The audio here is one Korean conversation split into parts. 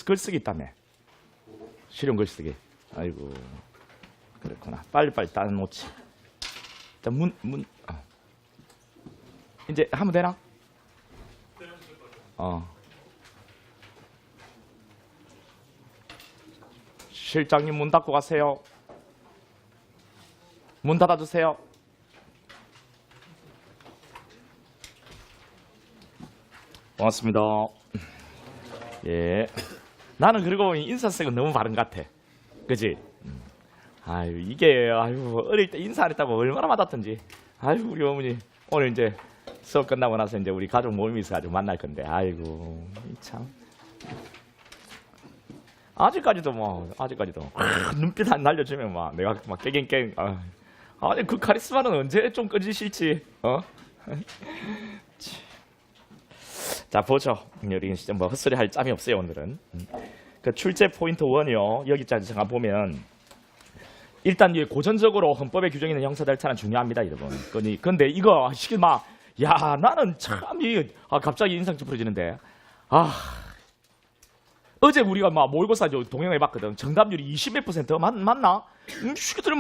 글쓰기 있다며. 실용 글쓰기. 아이고 그렇구나. 빨리빨리 따놓지. 자, 이제 하면 되나? 실장님 문 닫고 가세요. 문 닫아주세요. 고맙습니다. 예. 나는 그리고 인사성은 너무 바른 것 같아. 그지? 아유, 이게, 아유, 어릴 때 인사 안 했다고 얼마나 맞았던지. 아유, 우리 어머니. 오늘 이제 수업 끝나고 나서 이제 우리 가족 모임이 있어가지고 만날 건데. 아이고, 참. 아직까지도 눈빛 안 날려주면 내가 깨갱깨. 아니, 그 카리스마는 언제 좀 꺼지실지, 자, 보죠. 우리 진짜 헛소리 할 짬이 없어요, 오늘은. 그 출제 포인트 1이요. 여기까지 잠깐 보면, 일단 고전적으로 헌법에 규정이 있는 형사 절차는 중요합니다, 여러분. 근데 이거, 나는 참, 갑자기 인상 찌푸려지는데. 어제 우리가 모의고사 동영해봤거든. 정답률이 20몇 %. 맞나? 시키들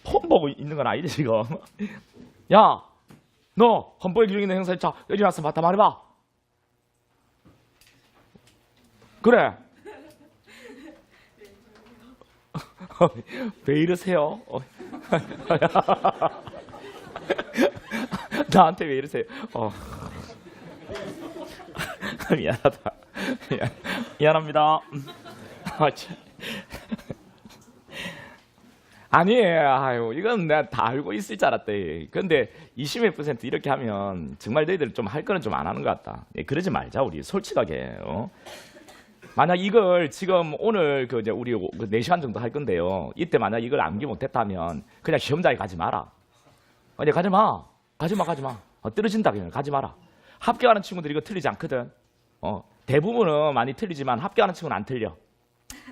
폰 보고 있는 건 아니지, 지금. 야, 너 헌법에 규정이 있는 형사절차 여기 와서 다 말해봐. 그래. 왜 이러세요? 나한테 왜 이러세요? 미안하다. 미안합니다. 아니에요. 이건 내가 다 알고 있을 줄 알았다. 근데 20몇 % 이렇게 하면 정말 너희들 좀 할 거는 좀 안 하는 것 같다. 그러지 말자, 우리 솔직하게. 만약 이걸 지금 오늘 이제 우리 4시간 정도 할 건데요. 이때 만약 이걸 암기 못했다면 그냥 시험장에 가지 마라. 아니, 가지 마. 떨어진다, 그냥 가지 마라. 합격하는 친구들이 이거 틀리지 않거든. 대부분은 많이 틀리지만 합격하는 친구는 안 틀려.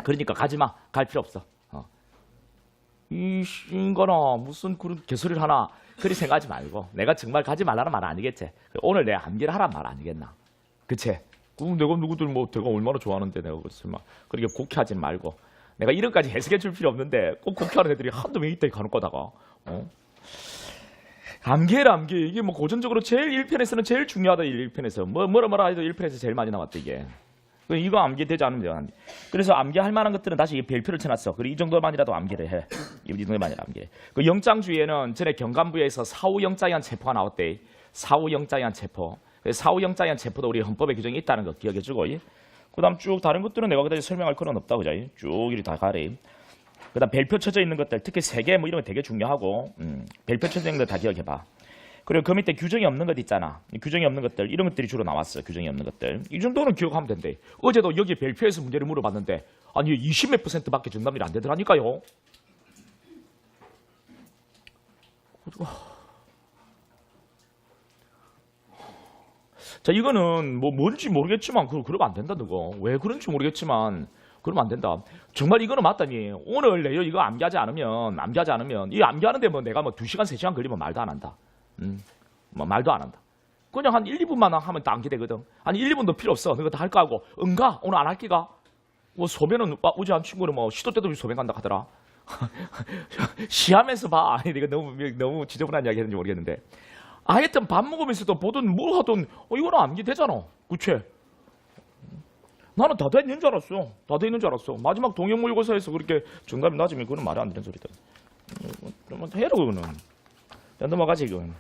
그러니까 가지 마. 갈 필요 없어. 이 인간아, 무슨 그런 개소리를 하나. 그리 생각하지 말고. 내가 정말 가지 말라는 말 아니겠지. 오늘 내가 암기를 하란 말 아니겠나. 그치? 내가 누구들 내가 얼마나 좋아하는데 내가 그렇게 곡해하지 말고. 내가 이런까지 해석해 줄 필요 없는데 꼭 곡해하는 애들이 한두 명 있다 간혹 가다가. 암기해라, 암기. 이게 고전적으로 제일 1편에서는 제일 중요하다, 1편에서. 뭐라 해도 1편에서 제일 많이 나왔다, 이게. 이거 암기되지 않으면 돼. 그래서 암기할 만한 것들은 다시 별표를 쳐놨어. 그리고 이 정도만이라도 암기를 해. 이 정도만이라도 암기를 해. 그 영장주의에는 전에 경감부에서 사후영장에 한 체포가 나왔대. 사후영장에 한 체포. 사후영장에 한 체포도 우리 헌법에 규정이 있다는 거 기억해주고. 그 다음 쭉 다른 것들은 내가 그다지 설명할 건 없다, 그죠? 쭉 이렇게 다 가래. 그 다음 별표 쳐져 있는 것들, 특히 세계 이런 거 되게 중요하고, 별표 쳐져 있는 거 다 기억해봐. 그리고 그 밑에 규정이 없는 것 있잖아. 규정이 없는 것들, 이런 것들이 주로 나왔어. 규정이 없는 것들. 이 정도는 기억하면 된대. 어제도 여기 별표에서 문제를 물어봤는데, 아니 20몇 %밖에 정답률이 안 되더라니까요. 자, 이거는 뭔지 모르겠지만 그러면 안 된다, 너거. 왜 그런지 모르겠지만 그러면 안 된다. 정말 이거는 맞다니. 오늘 내가 이거 암기하지 않으면 이 암기하는데 내가 2시간, 3시간 걸리면 말도 안 한다. 말도 안 한다. 그냥 한 1, 2분만 하면 다 암기되거든. 아니 1, 2분도 필요 없어. 너가 다 할 거 하고. 응가? 오늘 안 할 기가? 소변은 어제 한 친구는 시도 때도 없이 소변 간다 하더라. 시하면서 봐. 아니 내가 너무 지저분한 이야기 했는지 모르겠는데. 하여튼 밥 먹으면서도 보든 뭘 하든 이거는 암기되잖아. 그치? 나는 다 돼 있는 줄 알았어. 마지막 동영 모의고사에서 그렇게 정답이 낮으면 그건 말이 안 되는 소리다. 그러면 해라, 그거는. 넘어가지, 이건.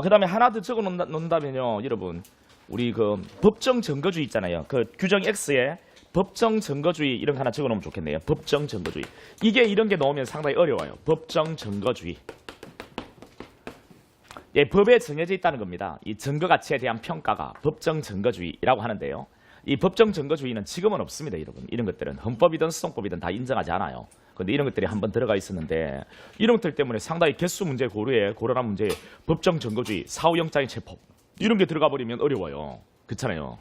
그 다음에 하나 더 적어 놓는다면요, 여러분. 우리 법정 증거주의 있잖아요. 규정 X에 법정 증거주의 이런 거 하나 적어 놓으면 좋겠네요. 법정 증거주의. 이게 이런 게 나오면 상당히 어려워요. 법정 증거주의. 법에 정해져 있다는 겁니다. 이 증거 가치에 대한 평가가 법정 증거주의라고 하는데요. 이 법정 증거주의는 지금은 없습니다, 여러분. 이런 것들은 헌법이든 수동법이든 다 인정하지 않아요. 그런데 이런 것들이 한번 들어가 있었는데 이런 것들 때문에 상당히 개수 문제 고려한 문제에 법정 증거주의, 사후영장의 체포 이런 게 들어가 버리면 어려워요. 그렇잖아요.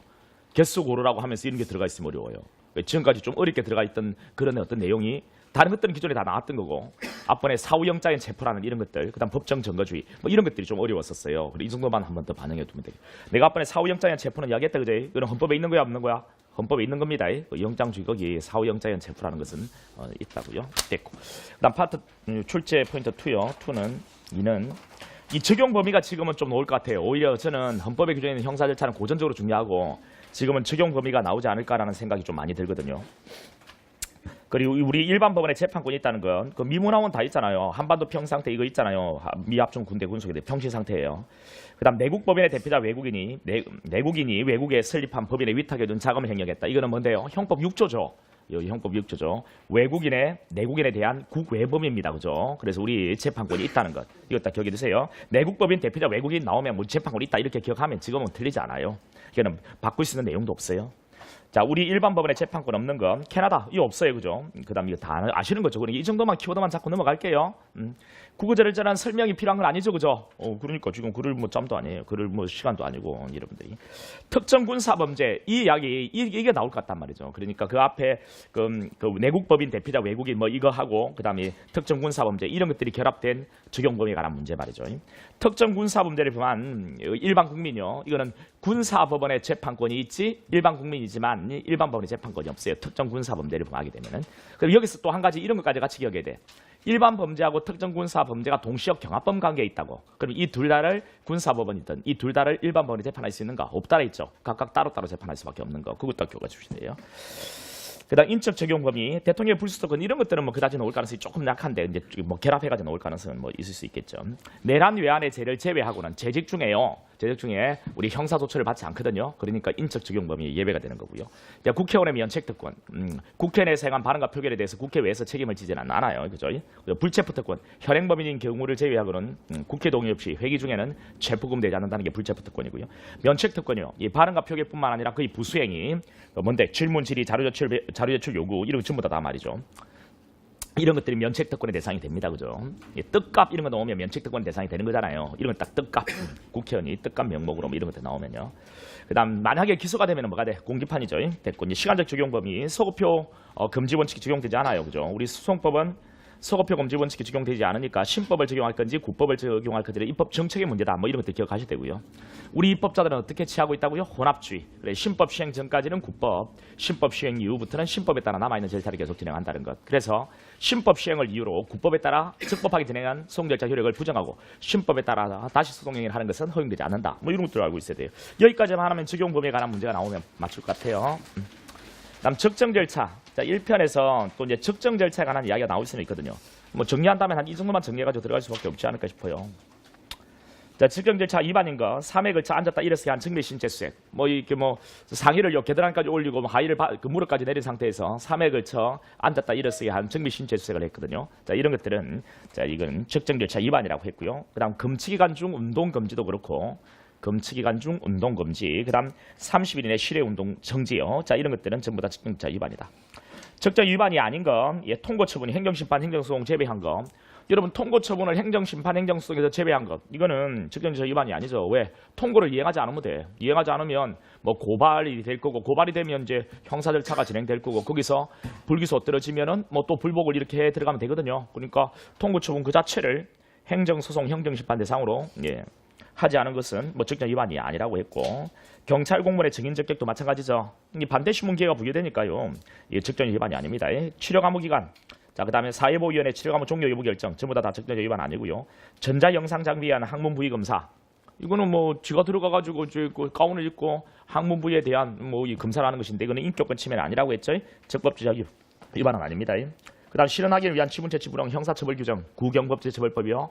개수 고르라고 하면서 이런 게 들어가 있으면 어려워요. 지금까지 좀 어렵게 들어가 있던 그런 어떤 내용이 다른 것들은 기존에 다 나왔던 거고 앞번에 사후영장의 체포라는 이런 것들, 그다음 법정 증거주의 뭐 이런 것들이 좀 어려웠었어요. 그리고 이 정도만 한 번 더 반영해 두면 돼요. 내가 앞번에 사후영장의 체포는 이야기했다 그죠? 이거는 헌법에 있는 거야 없는 거야? 헌법에 있는 겁니다. 영장주의 거기 사후영장의 체포라는 것은 있다고요. 됐고. 그다음 파트 출제 포인트 2요. 2는 이 적용 범위가 지금은 좀 나올 것 같아요. 오히려 저는 헌법에 규정해 있는 형사 절차는 고전적으로 중요하고 지금은 적용 범위가 나오지 않을까라는 생각이 좀 많이 들거든요. 그리고 우리 일반 법원에 재판권이 있다는 건 그 미문화원 다 있잖아요. 한반도 평상태 이거 있잖아요. 미합중 군대 군속에 평시 상태예요. 그다음 내국 법인의 대표자 외국인이 내국인이 외국에 설립한 법인에 위탁해 둔 자금을 행령했다. 이거는 뭔데요? 형법 6조죠. 형법 6조죠. 내국인에 대한 국외범입니다. 그죠? 그래서 우리 재판권이 있다는 것. 이거 딱 기억해 두세요. 내국법인 대표자 외국인 나오면 뭐 재판권이 있다 이렇게 기억하면 지금은 틀리지 않아요. 이거는 바꿀 수 있는 내용도 없어요. 자, 우리 일반 법원에 재판권 없는 건 캐나다 이거 없어요, 그죠? 그다음 이거 다 아시는 거죠. 그러니까 이 정도만 키워드만 잡고 넘어갈게요. 국어절절한 설명이 필요한 건 아니죠, 그죠? 그러니까 지금 글을 뭐 짬도 아니에요, 글을 뭐 시간도 아니고 여러분들이 특정 군사 범죄 이 이야기 이게 나올 것 같단 말이죠. 그러니까 그 앞에 그 내국법인 대표자 외국인 뭐 이거 하고 그다음에 특정 군사 범죄 이런 것들이 결합된 적용 범위에 관한 문제 말이죠. 특정 군사 범죄를 범한 일반 국민요, 이거는 군사법원의 재판권이 있지 일반 국민이지만 일반 법원의 재판권이 없어요. 특정 군사범죄를 범하게 되면은. 그럼 여기서 또 한 가지 이런 것까지 같이 기억해야 돼. 일반 범죄하고 특정 군사범죄가 동시역 경합범 관계에 있다고. 그럼 이 둘 다를 군사법원이든 이 둘 다를 일반 법원이 재판할 수 있는가? 없다라 있죠. 각각 따로따로 재판할 수밖에 없는 거. 그것도 교과 주시네요. 그다음 인적 적용 범위, 대통령의 불수특권 이런 것들은 뭐 그다지 나올 가능성이 조금 약한데 이제 뭐 결합해가지고 나올 가능성은 뭐 있을 수 있겠죠. 내란 외환의 죄를 제외하고는 재직 중에 우리 형사 조처를 받지 않거든요. 그러니까 인적 적용 범위에 예외가 되는 거고요. 그러니까 국회의원의 면책 특권, 국회 내에서 행한 발언과 표결에 대해서 국회외에서 책임을 지지는 않아요, 그죠? 불체포 특권, 현행 범인인 경우를 제외하고는 국회 동의 없이 회기 중에는 체포금되지 않는다는 게 불체포 특권이고요. 면책 특권이요, 이 발언과 표결뿐만 아니라 거의 부수행위, 뭔데 질문 질의 자료 제출 요구 이런 거 전부 다 말이죠. 이런 것들이 면책 특권의 대상이 됩니다. 그죠? 뜻값 이런 거 나오면 면책 특권의 대상이 되는 거잖아요. 이런 건 딱 뜻값. 국회의원이 뜻값 명목으로 뭐 이런 것들 나오면요. 그다음 만약에 기소가 되면 뭐가 돼? 공기판이죠. 됐고 이제 시간적 적용 범위 소급표 금지 원칙이 적용되지 않아요. 그죠? 우리 수송법은 소급표 금지 원칙이 적용되지 않으니까 신법을 적용할 건지 국법을 적용할 건지는 입법 정책의 문제다. 뭐 이런 것들 기억하셔야 되고요. 우리 입법자들은 어떻게 취하고 있다고요? 혼합주의. 그래, 신법 시행 전까지는 국법, 신법 시행 이후부터는 신법에 따라 남아있는 절차를 계속 진행한다는 것. 그래서 신법 시행을 이유로 국법에 따라 적법하게 진행한 소송 절차 효력을 부정하고 신법에 따라 다시 소송행위를 하는 것은 허용되지 않는다. 뭐 이런 것들을 알고 있어야 돼요. 여기까지만 하면 적용 범위에 관한 문제가 나오면 맞출 것 같아요. 다음 적정 절차. 자, 1편에서 또 이제 적정 절차에 관한 이야기가 나올 수는 있거든요. 뭐 정리한다면 한 이 정도만 정리해가지고 들어갈 수밖에 없지 않을까 싶어요. 자, 적정 절차 위반인 거, 3회 걸쳐 앉았다 일어서게 한 증리 신체 수액. 뭐 이렇게 뭐 상의를 계단까지 올리고 뭐 하의를 무릎까지 내린 상태에서 3회 걸쳐 앉았다 일어서게 한 증리 신체 수액을 했거든요. 자, 이런 것들은 자, 이건 적정 절차 위반이라고 했고요. 그다음 금치기간 중 운동 금지도 그렇고. 금치기간 중 운동 금지, 그다음 30일 이내 실외 운동 정지요. 자, 이런 것들은 전부 다 적정 절차 위반이다. 적정 위반이 아닌 건 통고 처분이 행정심판, 행정소송 제외한 거. 여러분 통고 처분을 행정심판, 행정소송에서 제외한 것. 이거는 적정 절차 위반이 아니죠. 왜? 통고를 이행하지 않으면 돼. 이행하지 않으면 뭐 고발이 될 거고 고발이 되면 이제 형사 절차가 진행될 거고 거기서 불기소 떨어지면은 뭐 또 불복을 이렇게 해 들어가면 되거든요. 그러니까 통고 처분 그 자체를 행정소송, 행정심판 대상으로 하지 않은 것은 뭐 적정 위반이 아니라고 했고 경찰 공무원의 증인 적격도 마찬가지죠. 반대 신문 기회가 부여되니까요. 적정 위반이 아닙니다. 치료 감호 기간. 자, 그다음에 사회보호위원회 치료 감호 종료 여부 결정 전부 다 적정 위반 아니고요. 전자 영상 장비에 의한 항문 부위 검사. 이거는 뭐 쥐가 들어가가지고 가운을 입고 항문 부위에 대한 뭐 이 검사를 하는 것인데 이거는 인격권 침해는 아니라고 했죠. 적법주의 위반은 아닙니다. 그다음 실현하기를 위한 지문채취 불허 형사처벌 규정 구경법제처벌법이요.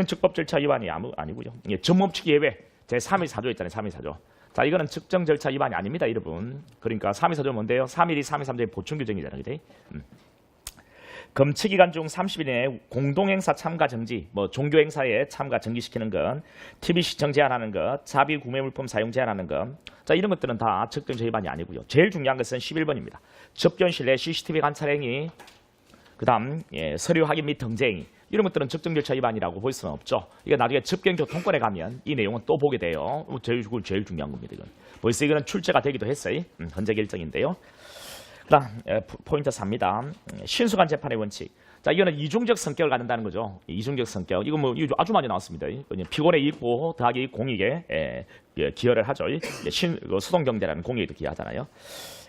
적법 절차 위반이 아니고요. 전무업칙 예외 제3일 4조 있잖아요. 3일 4조. 자, 이거는 적정 절차 위반이 아닙니다, 여러분. 그러니까 3일 4조 뭔데요? 3일이 3일 3조의 보충 규정이잖아요. 그죠? 금치기간 중 30일 이내 공동행사 참가 정지, 뭐 종교행사에 참가 정지시키는 것, TV 시청 제한하는 것, 자비 구매 물품 사용 제한하는 것. 자, 이런 것들은 다 적정 위반이 아니고요. 제일 중요한 것은 11번입니다. 접견실 내 CCTV 관찰 행위, 그다음 서류 확인 및 등재행위 이런 것들은 적정 절차 위반이라고 볼 수는 없죠. 이게 나중에 접견교통권에 가면 이 내용은 또 보게 돼요. 제일 중요한 겁니다. 이건 벌써 이거는 출제가 되기도 했어요. 헌재 결정인데요. 그다음 포인트 4입니다. 신속한 재판의 원칙. 자, 이거는 이중적 성격을 갖는다는 거죠. 이중적 성격. 이거 뭐 이거 아주 많이 나왔습니다. 피고의 이익보 더하기 공익에 기여를 하죠. 소송 경제라는 공익에도 기여하잖아요.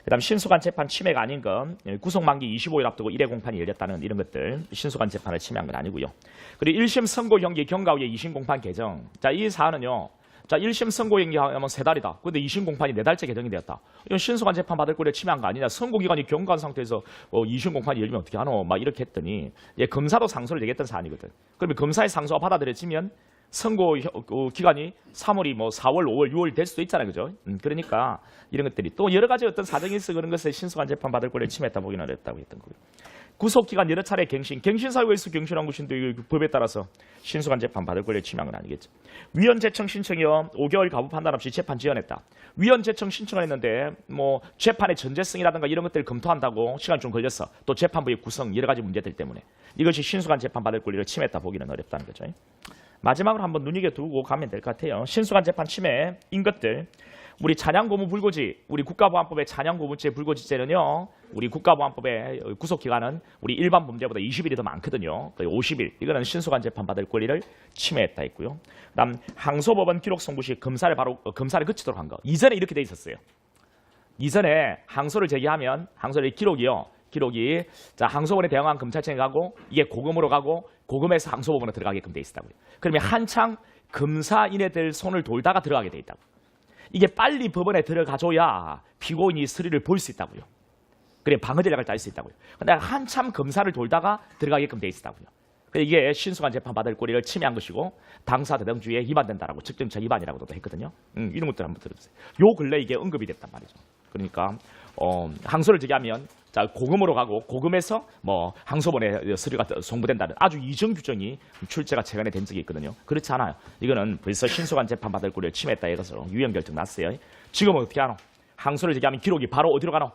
그다음 신속한 재판 침해가 아닌 건 구속 만기 25일 앞두고 1회 공판이 열렸다는 이런 것들 신속한 재판을 침해한 건 아니고요. 그리고 1심 선고 형기 경과 후에 2심 공판 개정. 자, 이 사안은요. 자, 1심 선고 형기하면 3달이다. 근데 2심 공판이 4달째 개정이 되었다. 이건 신속한 재판 받을 거를 침해한 거 아니냐. 선고 기간이 경과한 상태에서 2심 공판이 열리면 어떻게 하노? 막 이렇게 했더니 검사도 상소를 내겠다는 사안이거든. 그러면 검사의 상소가 받아들여지면 선고 기간이 3월이 4월, 5월, 6월 될 수도 있잖아요. 그죠? 그러니까 이런 것들이 또 여러 가지 어떤 사정이 있어 그런 것을 신속한 재판 받을 거를 침해했다 보기는 어렵다고 했던 거고요. 구속기간 여러 차례 갱신 사유에서 갱신한 것인데 법에 따라서 신속한 재판 받을 권리를 침해한 건 아니겠죠. 위헌 재청 신청이요. 5개월 가부 판단 없이 재판 지연했다. 위헌 재청 신청을 했는데 재판의 전제성이라든가 이런 것들을 검토한다고 시간이 좀 걸렸어. 또 재판부의 구성 여러 가지 문제들 때문에 이것이 신속한 재판 받을 권리를 침해했다 보기는 어렵다는 거죠. 마지막으로 한번 눈여겨두고 가면 될 것 같아요. 신속한 재판 침해인 것들. 우리 찬양고무불고지, 우리 국가보안법의 찬양고무죄 불고지죄는요. 우리 국가보안법의 구속기간은 우리 일반 범죄보다 20일이 더 많거든요. 거의 50일. 이거는 신속한 재판 받을 권리를 침해했다 했고요. 그다음 항소법원 기록 송부 시 검사를 거치도록 한 거. 이전에 이렇게 돼 있었어요. 이전에 항소를 제기하면 항소의 기록이 항소본에 대응한 검찰청에 가고 이게 고검으로 가고 고검에서 항소법원에 들어가게끔 돼 있었다고요. 그러면 한창 검사인애들 손을 돌다가 들어가게 돼 있다고. 이게 빨리 법원에 들어가줘야 피고인이 스릴을 볼 수 있다고요. 그래 방어 전략을 짤 수 있다고요. 근데 한참 검사를 돌다가 들어가게끔 돼 있었다고요. 이게 신속한 재판 받을 권리를 침해한 것이고 당사 대등주의에 위반된다라고 측정차 위반이라고도 했거든요. 이런 것들 한번 들어보세요. 요 근래 이게 언급이 됐단 말이죠. 그러니까 항소를 제기하면 자 고금으로 가고 고금에서 항소본에 서류가 송부된다는 아주 이정 규정이 출제가 최근에 된 적이 있거든요. 그렇지 않아요. 이거는 벌써 신속한 재판 받을 권리를 침해했다 해서 유형 결정 났어요. 지금은 어떻게 하노? 항소를 제기하면 기록이 바로 어디로 가노?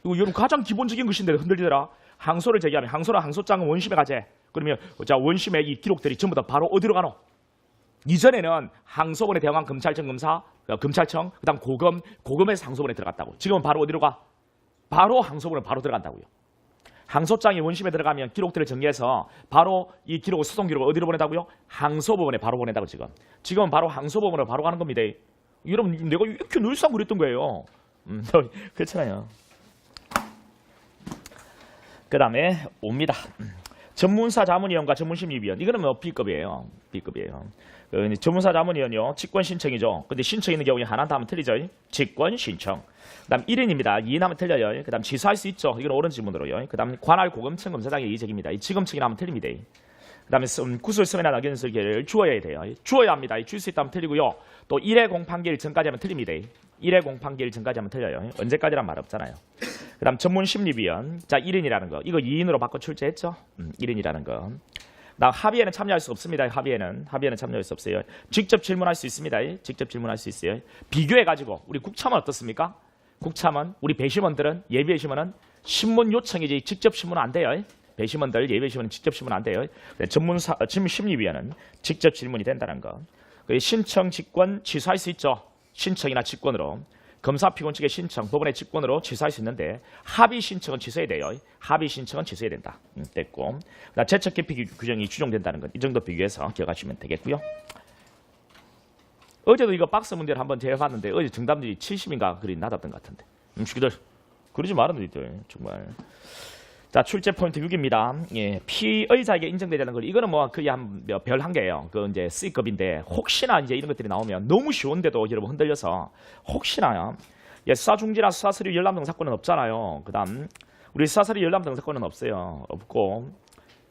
이거 여러분 가장 기본적인 것인데 흔들리더라. 항소를 제기하면 항소나 항소장은 원심에 가재. 그러면 자 원심의 이 기록들이 전부 다 바로 어디로 가노? 이전에는 항소본에 대응한 검찰청 그다음 고검에서 항소본에 들어갔다고. 지금은 바로 어디로 가? 바로 항소본에 바로 들어간다고요. 항소장이 원심에 들어가면 기록들을 정리해서 바로 이 기록을 소송 기록을 어디로 보낸다고요? 항소법원에 바로 보낸다고 지금은 바로 항소법원으로 바로 가는 겁니다. 여러분 내가 이렇게 늘상 그랬던 거예요. 그렇잖아요. 그 다음에 옵니다. 전문사 자문위원과 전문심리위원. 이거는 B급이에요. 전문사 자문위원이요. 직권 신청이죠. 근데 신청 있는 경우에 하나 하면 틀리죠. 직권 신청. 그 다음 1인입니다. 2인 하면 틀려요. 그 다음 취소할 수 있죠. 이건 옳은 질문으로요. 그 다음 관할 고검청 검사장의 이의제기입니다. 이 지검청이 하면 틀립니다. 그 다음에 구술 서면이나 낙연설계를 주어야 돼요. 주어야 합니다. 줄 수 있다면 틀리고요. 또 1회 공판기일 전까지 하면 틀립니다. 1회 공판기일 전까지 하면 틀려요. 언제까지란 말 없잖아요. 그 다음 전문심리위원. 자 1인이라는 거. 이거 2인으로 바꿔 출제했죠. 1인이라는 거. 나 합의에는 참여할 수 없습니다. 합의에는 참여할 수 없어요. 직접 질문할 수 있습니다. 직접 질문할 수 있어요. 비교해가지고 우리 국참은 어떻습니까? 국참은 우리 배심원들은 예비 배심원은 신문 요청이지 직접 신문은 안 돼요. 배심원들 예비 배심원은 직접 신문 안 돼요. 심리위원은 직접 질문이 된다는 거. 신청 직권 취소할 수 있죠. 신청이나 직권으로. 검사 피고인 측의 신청, 법원의 직권으로 취소할 수 있는데 합의 신청은 취소해야 돼요. 합의 신청은 취소해야 된다. 됐고. 제척 기피 규정이 추정된다는 것. 이 정도 비교해서 기억하시면 되겠고요. 어제도 이거 박스 문제를 한번 제해봤는데 어제 정답률이 70인가 그리 낮았던 것 같은데. 음식들 그러지 말아너희들 정말. 자 출제 포인트 6입니다. 예, 피의자에게 인정되지 않는 걸 이거는 거의 별 한 개예요. 그 이제 C급인데 혹시나 이제 이런 것들이 나오면 너무 쉬운데도 여러분 흔들려서 혹시나요. 예, 수사 중지나 수사 서류 열람 등 사건은 없잖아요. 그다음 우리 수사 서류 열람 등 사건은 없어요. 없고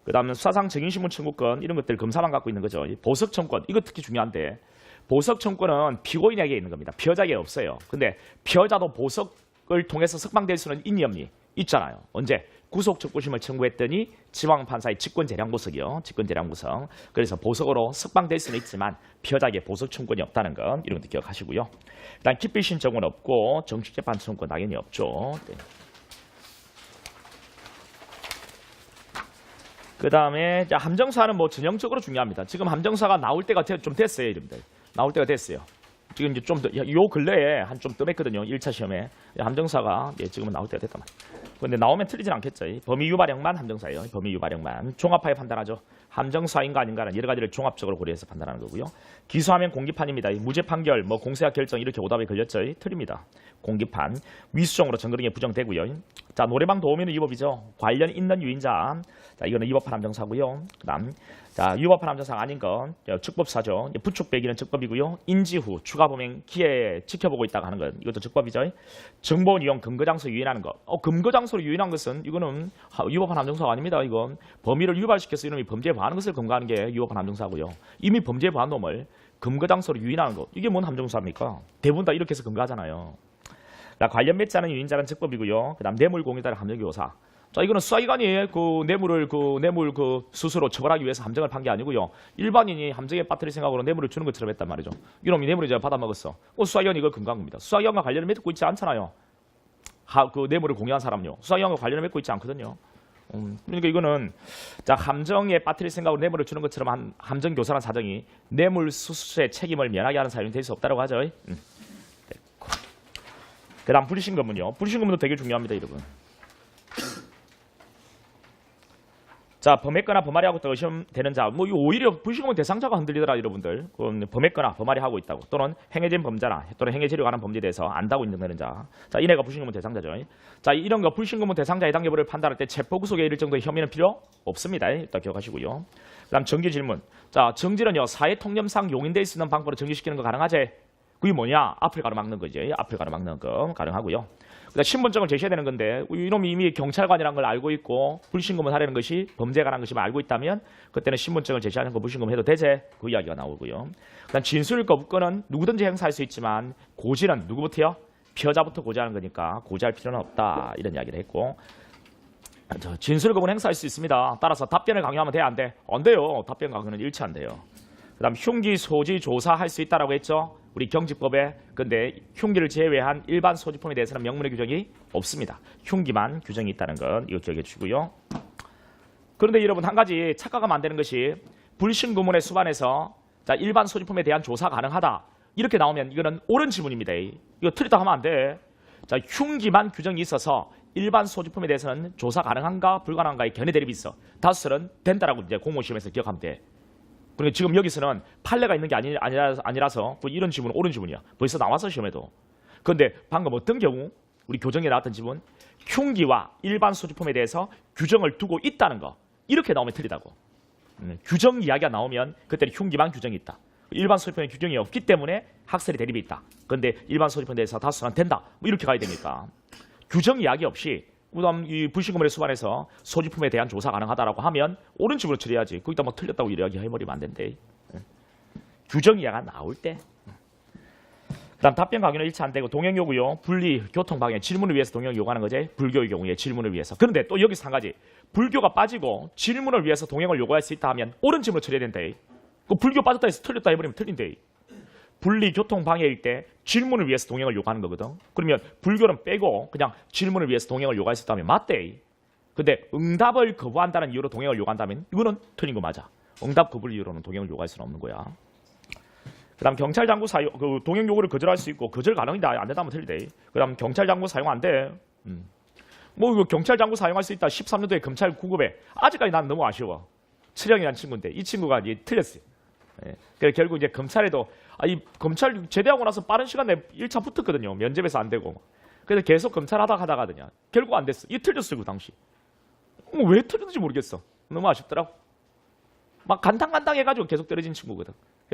그다음 수사상 증인신문 청구권 이런 것들 검사만 갖고 있는 거죠. 보석 청구권 이거 특히 중요한데 보석 청구권은 피고인에게 있는 겁니다. 피해자에게 없어요. 근데 피해자도 보석을 통해서 석방될 수는 있니 없니? 있잖아요. 언제? 구속 적부심을 청구했더니 지방판사의 직권재량보석이요. 직권재량보석. 그래서 보석으로 석방될 수는 있지만 피해자에게 보석 청구권이 없다는 건 이런 것도 기억하시고요. 일단 기피 신청은 없고 정식재판 청구권 당연히 없죠. 네. 그 다음에 함정사는 전형적으로 중요합니다. 지금 함정사가 나올 때가 좀 됐어요. 여러분들. 나올 때가 됐어요. 지금 이제 좀 더, 요 근래에 한 좀 뜸했거든요. 1차 시험에. 함정사가, 지금은 나올 때가 됐단 말이에요. 근데 나오면 틀리진 않겠죠. 범위 유발형만 함정사예요. 범위 유발형만. 종합하에 판단하죠. 함정사인가 아닌가는 여러 가지를 종합적으로 고려해서 판단하는 거고요. 기소하면 공기판입니다. 무죄 판결, 공세학 결정 이렇게 오답이 걸렸죠. 틀립니다. 공기판. 위수정으로 정거등에 부정되고요. 자, 노래방 도우미는 위법이죠. 관련 있는 유인자. 자, 이거는 위법한 함정사고요. 그다음 자, 위법한 함정사가 아닌 건 즉법사죠. 부축 배기는 즉법이고요. 인지 후 추가 범행 기회에 지켜보고 있다가 하는 건 이것도 즉법이죠. 정보원 이용 근거장소 유인하는 것. 근거장소로 유인한 것은 이거는 위법한 함정사가 아닙니다. 이건 범위를 유발시켜서 이놈이 범죄에 반하는 것을 근거하는 게 위법한 함정사고요. 이미 범죄에 반한 놈을 근거장소로 유인하는 것. 이게 뭔 함정사입니까? 대부분 다 이렇게 해서 근거하잖아요. 자, 관련 맺지 않은 유인자는 즉법이고요. 그다음 뇌물 공유에 따른 함정교사. 자, 이거는 수사기관이 뇌물 스스로 처벌하기 위해서 함정을 판 게 아니고요. 일반인이 함정에 빠뜨릴 생각으로 뇌물을 주는 것처럼 했단 말이죠. 이놈이 뇌물을 이제 받아먹었어. 수사기관이 이걸 근거한 겁니다. 수사기관과 관련을 맺고 있지 않잖아요. 그 뇌물을 공유한 사람요. 수사기관과 관련을 맺고 있지 않거든요. 그러니까 이거는 자, 함정에 빠뜨릴 생각으로 뇌물을 주는 것처럼 한 함정교사란 사정이 뇌물 수수의 책임을 면하게 하는 사유는 될 수 없다고 하죠. 그 다음 불신검은요. 불신검도 되게 중요합니다, 여러분. 자, 범했거나 범하리 하고 또 의심되는 자, 오히려 불신검은 대상자가 흔들리더라, 여러분들. 범했거나 범하리 하고 있다고, 또는 행해진 범자나 또는 행해지려고 하는 범죄에 대해서 안다고 인정되는 자. 자, 이네가 불신검은 대상자죠. 자, 이런 거 불신검은 대상자 해당 여부를 판단할 때 체포 구속에 이를 정도의 혐의는 필요 없습니다. 일단 기억하시고요. 그다음 정지 질문. 자, 정지는요, 사회 통념상 용인되어 있는 방법으로 정지시키는 거 가능하지? 그게 뭐냐? 앞을 가로막는 거지. 앞을 가로막는 거 가능하고요. 그러니까 신분증을 제시해야 되는 건데 이놈이 이미 경찰관이라는 걸 알고 있고 불신검을 하려는 것이 범죄에 관한 것임을 알고 있다면 그때는 신분증을 제시하는 거 불신검을 해도 되지? 그 이야기가 나오고요. 그다음 진술 거부권은 누구든지 행사할 수 있지만 고지는 누구부터요? 피해자부터 고지하는 거니까 고지할 필요는 없다. 이런 이야기를 했고, 진술 거부는 행사할 수 있습니다. 따라서 답변을 강요하면 돼? 안 돼? 안 돼요. 답변 강요는 일치한대요. 그다음 흉기 소지 조사할 수 있다라고 했죠. 우리 경직법에. 근데 흉기를 제외한 일반 소지품에 대해서는 명문의 규정이 없습니다. 흉기만 규정이 있다는 건 이거 기억해 주시고요. 그런데 여러분 한 가지 착각하면 안 되는 것이 불신구문의 수반에서 자, 일반 소지품에 대한 조사 가능하다 이렇게 나오면 이거는 옳은 지문입니다. 이거 틀리다 하면 안 돼. 자, 흉기만 규정이 있어서 일반 소지품에 대해서는 조사 가능한가 불가능한가의 견해 대립이 있어. 다수설은 된다라고 이제 공무시험에서 기억하면 돼. 그러니까 지금 여기서는 판례가 있는 게 아니라서 이런 지문은 옳은 지문이야. 벌써 나와서 시험에도. 그런데 방금 어떤 경우 우리 교정에 나왔던 지문 흉기와 일반 소지품에 대해서 규정을 두고 있다는 거 이렇게 나오면 틀리다고. 규정 이야기가 나오면 그때는 흉기만 규정이 있다. 일반 소지품에 규정이 없기 때문에 학설이 대립이 있다. 그런데 일반 소지품에 대해서 다수는 된다. 이렇게 가야 되니까 규정 이야기 없이 그다음 이 불신검문의 수반에서 소지품에 대한 조사 가능하다라고 하면 옳은 지문으로 처리해야지. 거기다 뭐 틀렸다고 이야기해버리면 안 된대. 규정 이야기가 나올 때. 그다음 답변 강요는 일치 안 되고 동행 요구요. 분리 교통 방해 질문을 위해서 동행을 요구하는 거지. 불교의 경우에 질문을 위해서. 그런데 또 여기서 한 가지. 불교가 빠지고 질문을 위해서 동행을 요구할 수 있다 하면 옳은 지문으로 처리해야 된대. 그 불교 빠졌다 해서 틀렸다 해버리면 틀린대. 분리 교통 방해일 때 질문을 위해서 동행을 요구하는 거거든. 그러면 불교는 빼고 그냥 질문을 위해서 동행을 요구할 수 있다면 맞대. 근데 응답을 거부한다는 이유로 동행을 요구한다면 이거는 틀린 거 맞아. 응답 거부를 이유로는 동행을 요구할 수는 없는 거야. 그다음 경찰 장구 사용, 동행 요구를 거절할 수 있고 거절 가능이다 안 된다면 틀리대. 그다음 경찰 장구 사용 안 돼. 이거 경찰 장구 사용할 수 있다. 13년도에 검찰 구급에 아직까지 난 너무 아쉬워. 칠영이라는 친구인데 이 친구가 이제 틀렸어요. 그래서 결국 이제 검찰에도 이 검찰 제대하고 나서 빠른 시간 내에 1차 붙었거든요. 면접에서 안 되고. 그래서 계속 검찰 하다가든요. 결국 안 됐어. 이 틀렸어요 그 당시. 왜 틀렸는지 모르겠어. 너무 아쉽더라고. 막 간당간당해가지고 계속 떨어진 친구거든.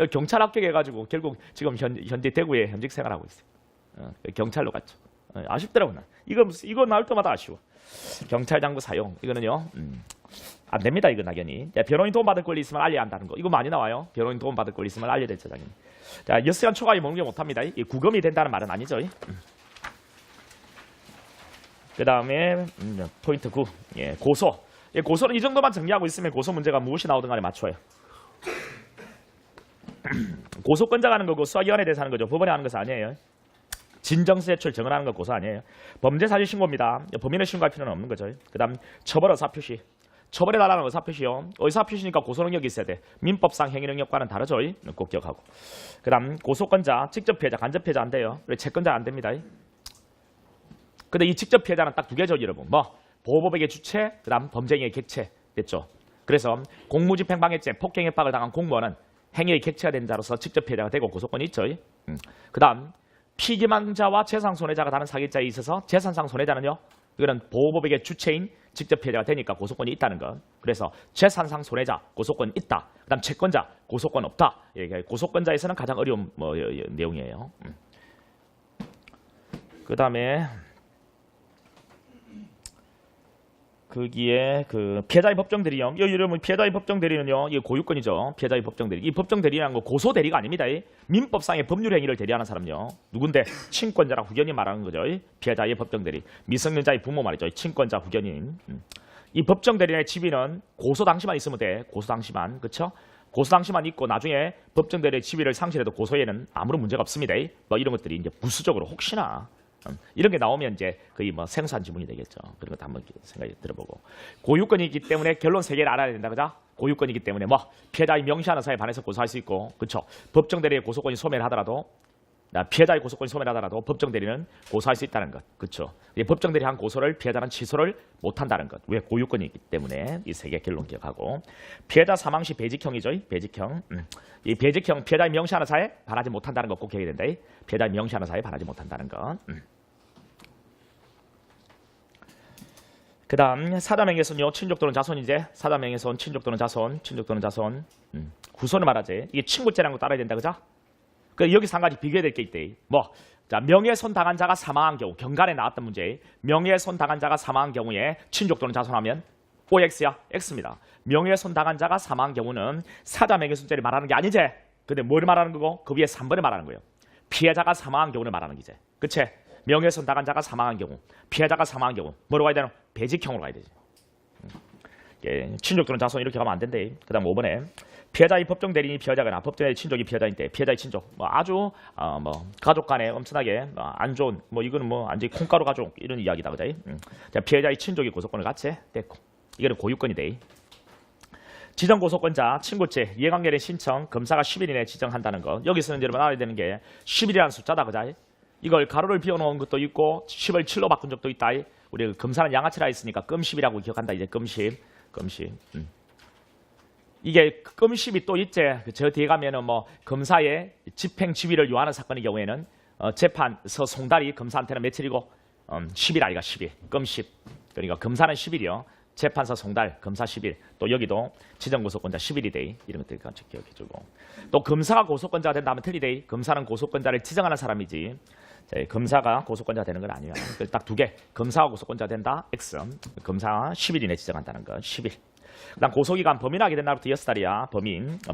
경찰 합격해가지고 결국 지금 현재 대구에 현직 생활하고 있어요. 경찰로 갔죠. 아쉽더라고 난. 이거 나올 때마다 아쉬워. 경찰 장구 사용 이거는요. 안 됩니다. 이거 낙연히. 변호인 도움 받을 권리 있으면 알려야 한다는 거. 이거 많이 나와요. 변호인 도움 받을 권리 있으면 알려야 되죠, 당연히. 자, 6시간 초과에 먹는 게 못합니다. 구금이 된다는 말은 아니죠. 그 다음에 포인트 9. 고소. 고소는 이 정도만 정리하고 있으면 고소 문제가 무엇이 나오든 간에 맞춰요. 고소권자가 하는 거고 수사기관에 대해서 하는 거죠. 법원에 하는 것은 아니에요. 진정서 제출 정언하는 거 고소 아니에요. 범죄 사실 신고입니다. 범인을 신고할 필요는 없는 거죠. 그 다음 처벌 의사 표시. 처벌해달라는 의사표시요. 의사표시니까 고소능력이 있어야 돼. 민법상 행위능력과는 다르죠. 꼭 기억하고. 그 다음 고소권자, 직접 피해자, 간접 피해자 안 돼요. 채권자 안 됩니다. 근데 이 직접 피해자는 딱 두 개죠, 여러분. 뭐 보호법에게 주체, 그 다음 범죄행위의 객체 됐죠. 그래서 공무집행방해죄, 폭행협박을 당한 공무원은 행위의 객체가 된 자로서 직접 피해자가 되고 고소권이 있죠. 그 다음 피기망자와 재산손해자가 다른 사기자에 있어서 재산상 손해자는요. 이거는 보호법에게 주체인 직접 피해자가 되니까 고소권이 있다는 것. 그래서 재산상 손해자 고소권 있다. 그 다음 채권자 고소권 없다. 이게 고소권자에서는 가장 어려운 내용이에요. 그 다음에 거기에 그 피해자의 법정 대리요. 여러분 피해자의 법정 대리는요, 이게 고유권이죠. 피해자의 법정 대리. 이 법정 대리라는 거 고소 대리가 아닙니다. 민법상의 법률 행위를 대리하는 사람요. 누군데? 친권자랑 후견인 말하는 거죠. 피해자의 법정 대리. 미성년자의 부모 말이죠. 친권자, 후견인. 이 법정 대리의 지위는 고소 당시만 있으면 돼. 고소 당시만, 그렇죠? 고소 당시만 있고 나중에 법정 대리의 지위를 상실해도 고소에는 아무런 문제가 없습니다. 뭐 이런 것들이 이제 부수적으로 혹시나. 이런 게 나오면 이제 거의 뭐 생소한 지문이 되겠죠. 그런 것도 한번 생각이 들어보고. 고유권이기 때문에 결론 3개를 알아야 된다. 그죠? 고유권이기 때문에 뭐 피해자의 명시하는 사에 반해서 고소할 수 있고, 그렇죠? 법정 대리의 고소권이 소멸 하더라도, 피해자의 고소권이 소멸하더라도 법정 대리는 고소할 수 있다는 것. 그렇죠? 법정 대리한 고소를 피해자는 취소를 못 한다는 것. 왜? 고유권이기 때문에 이 3개 결론 기억하고. 피해자 사망 시 배직형이죠. 배직형. 이 배직형 피해자의 명시하는 사에 반하지 못한다는 것 꼭 기억해야 된다. 피해자의 명시하는 사에 반하지 못한다는 것. 그 다음 사자명예훼손요. 친족 또는 자손이제. 사자명예훼손, 친족 또는 자손, 친족 또는 자손. 후손을 말하지. 이게 친구죄라는 것도 알아야 된다. 그죠? 그 여기서 한 가지 비교해야 될 게 있대. 자, 명예훼손 당한 자가 사망한 경우, 경간에 나왔던 문제. 명예훼손 당한 자가 사망한 경우에 친족 또는 자손하면 OX야, X입니다. 명예훼손 당한 자가 사망한 경우는 사자명예훼손죄를 말하는 게 아니지. 근데 뭘 말하는 거고? 그 위에 3번을 말하는 거예요. 피해자가 사망한 경우를 말하는 게지. 그치? 명예훼손 당한 자가 사망한 경우, 피해자가 사망한 경우 뭐로 가야 되나? 배직형으로 가야 되지. 친족 또는 자손 이렇게 가면 안 된대. 그 다음 5번에 피해자의 법정 대리인이 피해자거나 법정의 친족이 피해자인데 피해자의 친족 아주 가족 간에 엄청나게 안 좋은 이거는 완전히 콩가루 가족 이런 이야기다. 그죠? 자, 피해자의 친족이 고소권을 갖지. 됐고 이거는 고유권이 돼. 지정 고소권자 친고죄 이해관계된 신청 검사가 10일 이내에 지정한다는 거. 여기서는 여러분 알아야 되는 게 10일이라는 숫자다. 그죠? 이걸 가로를 비워놓은 것도 있고 10을 7로 바꾼 적도 있다. 우리 검사는 양아치라 했으니까 끔십이라고 기억한다. 이제 끔십. 이게 끔십이 또 있지. 저 뒤에 가면은 검사의 집행 지휘를 요하는 사건의 경우에는 재판서 송달이 검사한테는 며칠이고 10일 아이가 10일. 끔십. 그러니까 검사는 10일이요. 재판서 송달, 검사 10일. 또 여기도 지정고소권자 10일이 돼. 이런 것들 같이 기억해주고. 또 검사가 고소권자가 된다면 틀리대. 검사는 고소권자를 지정하는 사람이지. 검사가 고소권자 되는 건 아니야. 딱 2개. 검사가 고소권자 된다. X. 검사 10일 이내 지정한다는 거. 10일. 그다음 고소기간 범인을 하게 된 날부터 6달이야.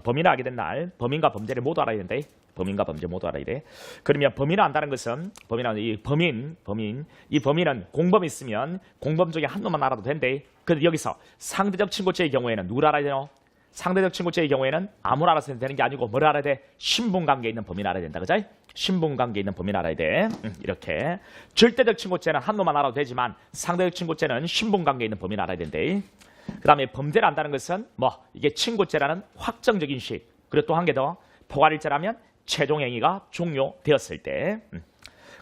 범인을 하게 된 날. 범인과 범죄를 모두 알아야 된대. 범인과 범죄 모두 알아야 돼. 그러면 범인을 안다는 것은 이 범인은 공범이 있으면 공범 중에 한 놈만 알아도 된대. 근데 여기서 상대적 친고죄의 경우에는 누굴 알아야 되노? 상대적 친고죄의 경우에는 아무나 알아서 되는 게 아니고 뭘 알아야 돼? 신분관계에 있는 범인을 알아야 된다. 그죠? 신분관계에 있는 범인을 알아야 돼. 이렇게. 절대적 친고죄는 한 놈만 알아도 되지만 상대적 친고죄는 신분관계에 있는 범인을 알아야 된대. 그 다음에 범죄를 안다는 것은 이게 친고죄라는 확정적인 식. 그리고 또 한 개 더. 포괄일죄라면 최종행위가 종료되었을 때.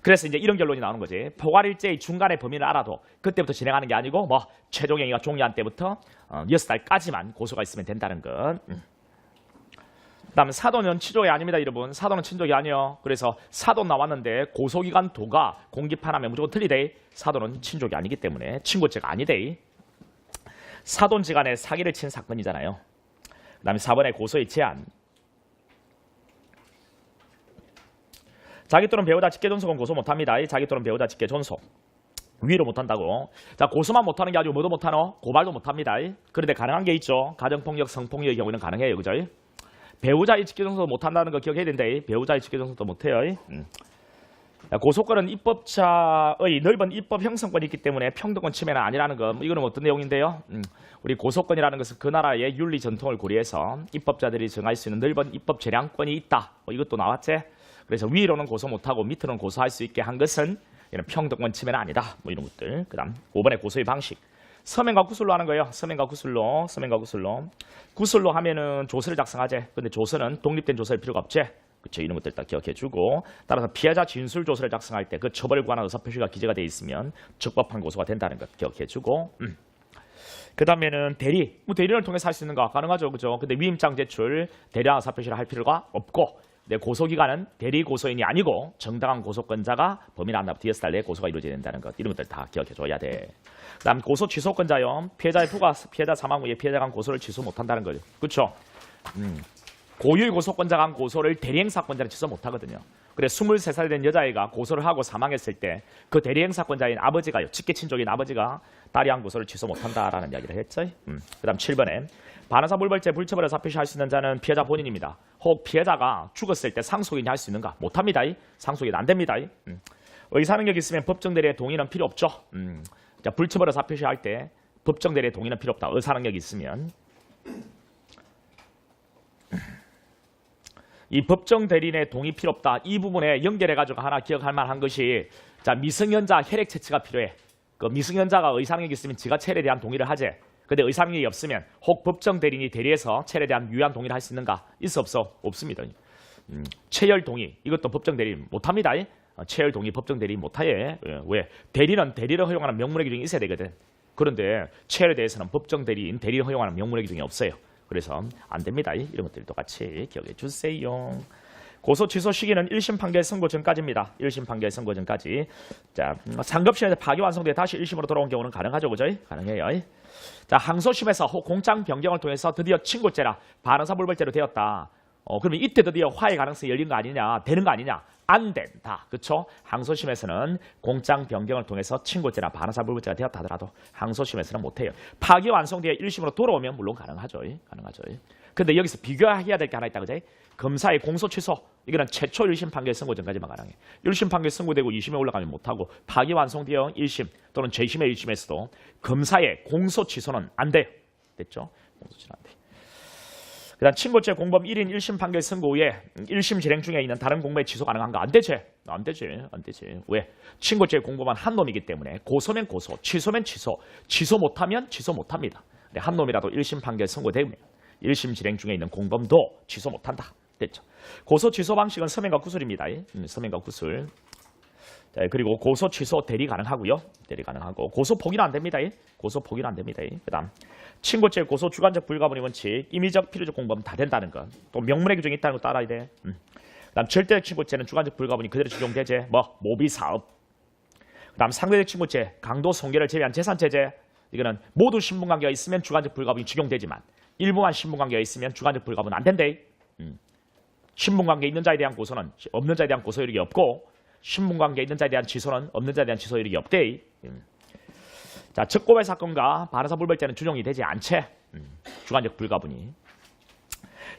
그래서 이제 이런 결론이 나오는 거지. 포괄일죄의 중간에 범인을 알아도 그때부터 진행하는 게 아니고 최종행위가 종료한 때부터 6달까지만 고소가 있으면 된다는 것. 그다음에 사도는 치족이 아닙니다. 여러분. 사도는 친족이 아니에요. 그래서 사도 나왔는데 고소기간 도가 공기판하면 무조건 틀리대. 사도는 친족이 아니기 때문에 친고죄가 아니대. 사돈지간에 사기를 친 사건이잖아요. 그 다음에 4번에 고소의 제한. 자기 또는 배우자 직계존속은 고소 못합니다. 자기 또는 배우자 직계존속. 위로 못한다고. 자, 고소만 못하는 게 아니고 뭐도 못하노? 고발도 못합니다. 그런데 가능한 게 있죠. 가정폭력, 성폭력의 경우는 가능해요. 그죠? 배우자의 직계존속도 못한다는 거 기억해야 된대. 배우자의 직계존속도 못해요. 고소권은 입법자의 넓은 입법 형성권이 있기 때문에 평등권 침해는 아니라는 거. 이거는 어떤 내용인데요? 우리 고소권이라는 것은 그 나라의 윤리 전통을 고려해서 입법자들이 정할 수 있는 넓은 입법 재량권이 있다. 이것도 나왔지? 그래서 위로는 고소 못하고 밑으로는 고소할 수 있게 한 것은 이런 평등권 침해는 아니다. 이런 것들. 그 다음 5번의 고소의 방식. 서면과 구술로 하는 거예요. 서면과 구술로. 구술로 하면은 조서를 작성하지. 근데 조서는 독립된 조서일 필요가 없지. 그쵸, 이런 것들 딱 기억해주고, 따라서 피해자 진술 조서를 작성할 때 그 처벌에 관한 의사표시가 기재가 되어 있으면 적법한 고소가 된다는 것 기억해주고, 그 다음에는 대리, 대리를 통해서 할 수 있는 거 가능하죠, 그죠? 근데 위임장 제출, 대리한 의사표시를 할 필요가 없고, 내 고소기관은 대리 고소인이 아니고 정당한 고소권자가 범인 안 나고 뒤에서 달래 고소가 이루어져야 된다는 것, 이런 것들 다 기억해줘야 돼. 그 다음 고소 취소권자요, 피해자의 부가 피해자 사망 후에 피해자가 한 고소를 취소 못한다는 거죠, 그쵸? 고유의 고소권자가 한 고소를 대리행사권자는 취소 못하거든요. 그래 23살 된 여자애가 고소를 하고 사망했을 때 그 대리행사권자인 아버지가요, 직계친족인 아버지가 딸이 한 고소를 취소 못한다라는 이야기를 했죠. 그 다음 7번에 반의사 불벌죄 불처벌 의사표시할 수 있는 자는 피해자 본인입니다. 혹 피해자가 죽었을 때 상속인이 할 수 있는가? 못합니다. 상속인 안 됩니다. 의사능력이 있으면 법정 대리의 동의는 필요 없죠. 자, 불처벌 의사표시할 때 법정 대리의 동의는 필요 없다. 의사능력이 있으면. 이 법정 대리인의 동의 필요 없다. 이 부분에 연결해가지고 하나 기억할 만한 것이, 자, 미성년자 혈액 채취가 필요해. 그 미성년자가 의사능력이 있으면 지가 체혈에 대한 동의를 하지. 근데 의사능력이 없으면 혹 법정 대리인이 대리해서 체혈에 대한 유효한 동의를 할 수 있는가? 있어 없어? 없습니다. 체혈 동의, 이것도 법정 대리인 못합니다. 체혈 동의 법정 대리인 못해. 왜? 대리는 대리를 허용하는 명문의 규정이 있어야 되거든. 그런데 체혈에 대해서는 법정 대리인 대리를 허용하는 명문의 규정이 없어요. 그래서 안 됩니다. 이런 것들도 같이 기억해 주세요. 고소 취소 시기는 1심 판결 선고 전까지입니다. 1심 판결 선고 전까지. 자, 상급심에서 파기 완성돼 다시 1심으로 돌아온 경우는 가능하죠, 그죠? 가능해요. 자, 항소심에서 공장 변경을 통해서 드디어 친고죄라 반의사 불벌죄로 되었다. 그러면 이때 드디어 화해 가능성이 열린 거 아니냐, 되는 거 아니냐? 안 된다. 그렇죠? 항소심에서는 공장 변경을 통해서 친고죄나 반의사 불벌죄가 되었다 하더라도 항소심에서는 못해요. 파기 완성되어 1심으로 돌아오면 물론 가능하죠. 가능하죠. 근데 여기서 비교해야 될 게 하나 있다, 그제? 검사의 공소 취소, 이거는 최초 1심 판결 선고 전까지만 가능해. 1심 판결 선고되고 2심에 올라가면 못하고, 파기 완성되어 1심 또는 재심의 1심에서도 검사의 공소 취소는 안 돼요. 됐죠? 공소 취소는 안 돼. 그 다음 친고죄 공범 1인 1심 판결 선고 후에 1심 진행 중에 있는 다른 공범의 취소 가능한가? 안 되지. 안 되지. 왜? 친고죄 공범은 한 놈이기 때문에 고소면 고소, 취소면 취소, 취소 못하면 취소 못합니다. 한 놈이라도 1심 판결 선고되면 1심 진행 중에 있는 공범도 취소 못한다. 됐죠? 고소 취소 방식은 서면과 구술입니다. 서면과 구술. 자, 그리고 고소 취소 대리 가능하고요. 대리 가능하고 고소 포기는 안 됩니다. 고소 포기는 안 됩니다. 그다음 친고죄 고소 주관적 불가분의 원칙, 임의적 필요적 공범 다 된다는 것. 또 명문의 규정이 있다는 거 따라야 돼. 그다음 절대적 친고죄는 주관적 불가분이 그대로 적용되지. 모비 사업. 그다음 상대적 친고죄 강도 손괴를 제외한 재산체제. 이거는 모두 신분관계가 있으면 주관적 불가분이 적용되지만 일부만 신분관계가 있으면 주관적 불가분은 안 된대. 신분관계 있는 자에 대한 고소는 없는 자에 대한 고소 이력이 없고, 신분관계 있는 자에 대한 취소는 없는 자에 대한 취소 이력이 없대. 자, 적고발 사건과 반의사 불벌죄는 준용이 되지 않채. 주관적 불가분이.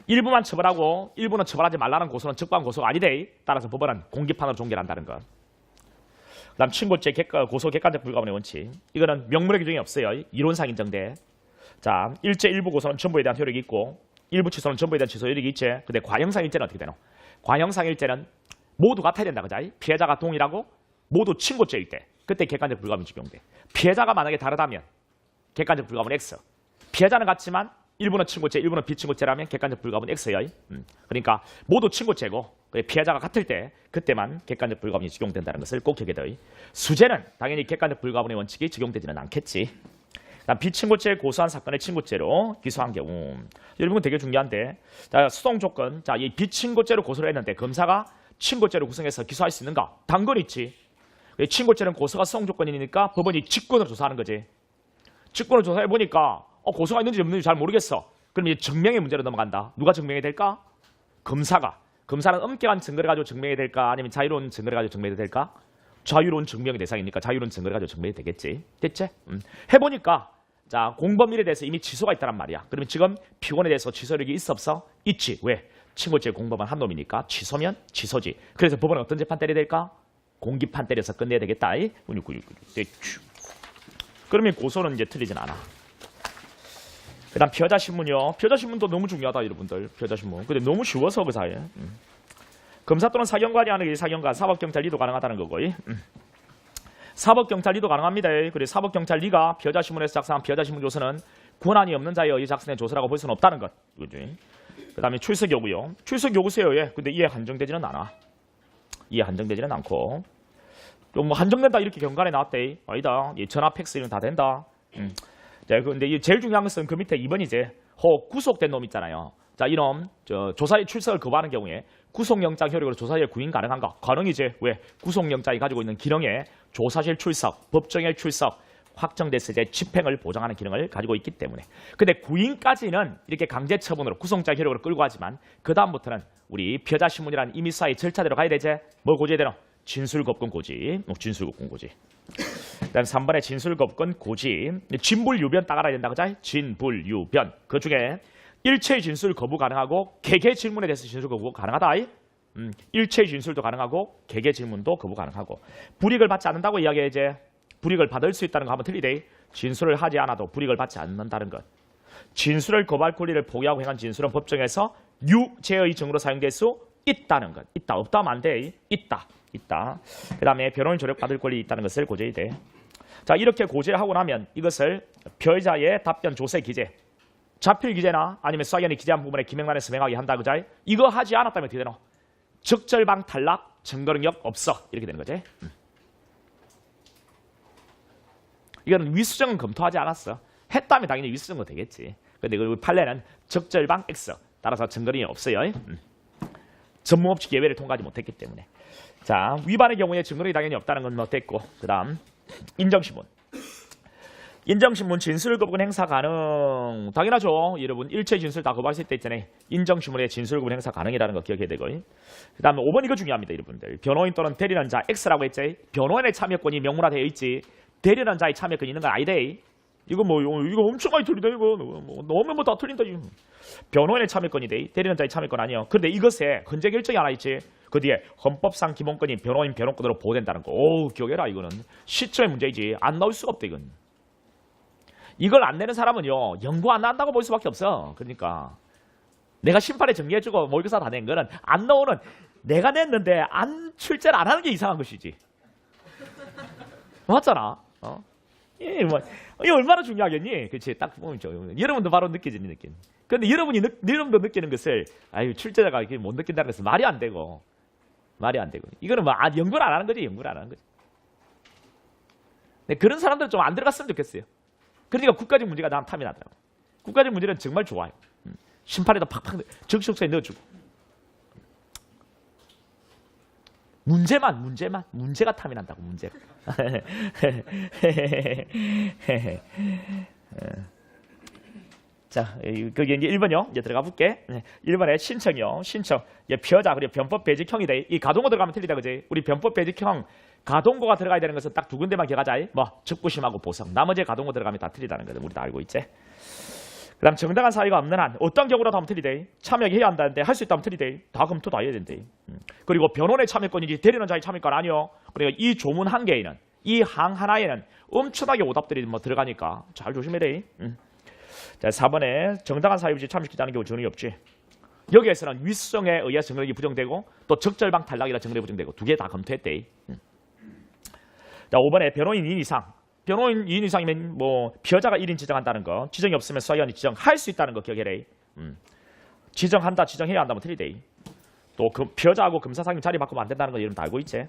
일부만 처벌하고 일부는 처벌하지 말라는 고소는 적부한 고소가 아니대. 따라서 법원은 공기판으로 종결한다는 것. 그 다음 친고죄 고소 객관적 불가분의 원칙. 이거는 명문의 규정이 없어요. 이론상 인정돼. 자, 일제 일부 고소는 전부에 대한 효력이 있고 일부 취소는 전부에 대한 취소 효력이 있지. 근데 과형상 일제는 어떻게 되노? 과형상 일제는 모두 같아야 된다, 그자? 피해자가 동일하고 모두 친고죄일 때 그때 객관적 불가분이 적용돼. 피해자가 만약에 다르다면 객관적 불가분 X. 피해자는 같지만 일부는 친고죄, 일부는 비친고죄라면 객관적 불가분 X예요. 그러니까 모두 친고죄고 피해자가 같을 때 그때만 객관적 불가분이 적용된다는 것을 꼭 기억해둬요. 수재는 당연히 객관적 불가분의 원칙이 적용되지는 않겠지. 비친고죄 고소한 사건의 친고죄로 기소한 경우, 여러분 되게 중요한데, 자, 수동 조건, 자, 이 비친고죄로 고소를 했는데 검사가 친고죄로 구성해서 기소할 수 있는가? 당연히 있지. 친고죄는 고소가 수동 조건이니까 법원이 직권으로 조사하는 거지. 직권을 조사해 보니까 고소가 있는지 없는지 잘 모르겠어. 그럼 이제 증명의 문제로 넘어간다. 누가 증명해야 될까? 검사가. 검사는 엄격한 증거를 가지고 증명해야 될까? 아니면 자유로운 증거를 가지고 증명해야 될까? 자유로운 증명의 대상이니까 자유로운 증거를 가지고 증명이 되겠지. 됐지? 해보니까 자, 공범일에 대해서 이미 취소가 있다란 말이야. 그러면 지금 피고인에 대해서 취소력이 있어 없어? 있지. 왜? 친고죄 공범은 한 놈이니까 취소면 취소지. 그래서 법원은 어떤 재판 때려야 될까? 공기판 때려서 끝내야 되겠다. 그러면 고소는 이제 틀리진 않아. 그 다음 피해자 신문이요. 피해자 신문도 너무 중요하다, 여러분들. 피해자 신문. 근데 너무 쉬워서 그 사이에. 검사 또는 사경관이 하는 게 사경관, 사법경찰 리도 가능하다는 거고. 사법경찰리도 가능합니다. 그리고 사법경찰리가 피여자신문에서 작성한 피여자신문 조서는 권한이 없는 자에 의해 작성된 조서라고 볼 수는 없다는 것. 그 다음에 출석요구요. 출석요구서요. 예. 근데 이에 한정되지는 않아. 이에 한정되지는 않고. 뭐 한정된다 이렇게 경관에 나왔대. 아니다. 전화 팩스 이런 다 된다. 자, 근데 제일 중요한 것은 그 밑에 2번이제. 구속된 놈 있잖아요. 자, 이놈 조사에 출석을 거부하는 경우에 구속영장 효력으로 조사에 구인 가능한가? 가능이지. 왜? 구속영장이 가지고 있는 기능에 조사실 출석, 법정에 출석, 확정됐을 때 집행을 보장하는 기능을 가지고 있기 때문에. 근데 구인까지는 이렇게 강제 처분으로 구속영장 효력으로 끌고 가지만 그 다음부터는 우리 피여자신문이라는 임의사의 절차대로 가야 되지. 뭐 고지해야 되노? 진술겁건 고지. 진술겁건 고지. 그다음 3번에 진술겁건 고지. 진불유변 딱 알아야 된다. 그자? 진불유변. 그 중에 일체의 진술 거부 가능하고 개개 질문에 대해서 진술 거부 가능하다. 일체의 진술도 가능하고 개개 질문도 거부 가능하고. 불이익을 받지 않는다고 이야기해야지. 불이익을 받을 수 있다는 거 하면 틀리대. 진술을 하지 않아도 불이익을 받지 않는다는 것. 진술을 거부할 권리를 포기하고 행한 진술은 법정에서 유죄의 증거로 사용될 수 있다는 것. 있다. 없다 하면 안 돼. 있다. 그 다음에 변호인 조력받을 권리 있다는 것을 고지해야 돼. 자, 이렇게 고지를 하고 나면 이것을 피해자의 답변 조세 기재, 자필 기재나 아니면 수사기관이 기재한 부분에 기명란에 서명하게 한다. 그자? 이거 하지 않았다면 어떻게 되노? 적절방 탈락, 증거 능력 없어. 이렇게 되는 거지. 이거는 위수정은 검토하지 않았어. 했다면 당연히 위수정도 되겠지. 근데 그 판례는 적절방 X. 따라서 증거능이 없어요. 전무업체 예외를 통과하지 못했기 때문에. 자, 위반의 경우에 증거능이 당연히 없다는 건 됐고, 그 다음 인정신문. 인정신문 진술 거부권 행사 가능. 당연하죠. 여러분 일체 진술 다 거부하실 때 있잖아요. 인정신문에 진술 거부권 행사 가능이라는 거 기억해야 되고. 그 다음에 5번 이거 중요합니다. 여러분들. 변호인 또는 대리는 자 X라고 했지. 변호인의 참여권이 명문화되어 있지. 대리는 자의 참여권이 있는 건 아니대. 이거 이거 엄청 많이 틀리다. 이거 너무 다 틀린다. 지금. 변호인의 참여권이 돼. 대리는 자의 참여권 아니요. 근데 이것에 헌재 결정이 하나 있지. 그 뒤에 헌법상 기본권이 변호인 변호권으로 보호된다는 거. 오, 기억해라. 이거는 시점의 문제이지. 안 나올 수가 없다. 이건. 이걸 안 내는 사람은요. 연구 안 한다고 볼 수밖에 없어. 그러니까 내가 심판에 정리해주고 모의고사 다 낸 거는 안 나오는, 내가 냈는데 안 출제를 안 하는 게 이상한 것이지. 맞잖아. 이게 얼마나 중요하겠니? 그렇지. 딱 보면 여러분도 바로 느끼지니 느낌. 그런데 여러분도 느끼는 것을 출제자가 이렇게 못 느낀다는 것은 말이 안 되고. 이거는 뭐 연구를 안 하는 거지. 연구를 안 하는 거지. 근데 그런 사람들은 좀 안 들어갔으면 좋겠어요. 그러니까 국가적 문제가 난 탐이 나더라고. 국가적 문제는 정말 좋아요. 심판에도 팍팍 적시록서에 넣어주고. 문제가 탐이 난다고. 문제가. 자, 그게 이제 1번이요. 이제 들어가 볼게. 1번에 신청이요. 신청. 피해자 그리고 변법 배직형이 돼. 이 가동고 들어가면 틀리다 그지? 우리 변법 배직형 가동고가 들어가야 되는 것은 딱 두 군데만 기억하자. 적부심하고 보석. 나머지 가동고 들어가면 다 틀리다는 거를 우리 다 알고 있지. 그다음 정당한 사유가 없는 한 어떤 경우라도 하면 틀리대. 참여해야 한다는데 할 수 있다면 틀리대. 다 검토 다 해야 된대. 그리고 변호인의 참여권이지 대리는 자의 참여권 아니요. 그러니까 이 조문 한 개에는, 이 항 하나에는 엄청나게 오답들이 들어가니까 잘 조심해야 돼. 자, 4번에 정당한 사유 없이 참여시키자는 경우 증언이 없지. 여기에서는 위수성에 의해 증언이 부정되고 또 적절방 탈락이라 증언이 부정되고 두 개 다 검토했대. 자, 5번에 변호인 2인 이상. 변호인 2인 이상이면 피해자가 1인 지정한다는 거. 지정이 없으면 수사기관이 지정할 수 있다는 거 기억해라. 지정한다, 지정해야 한다면 틀리대. 또 그 피해자하고 검사 상임 자리 바꾸면 안 된다는 거 여러분 다 알고 있지.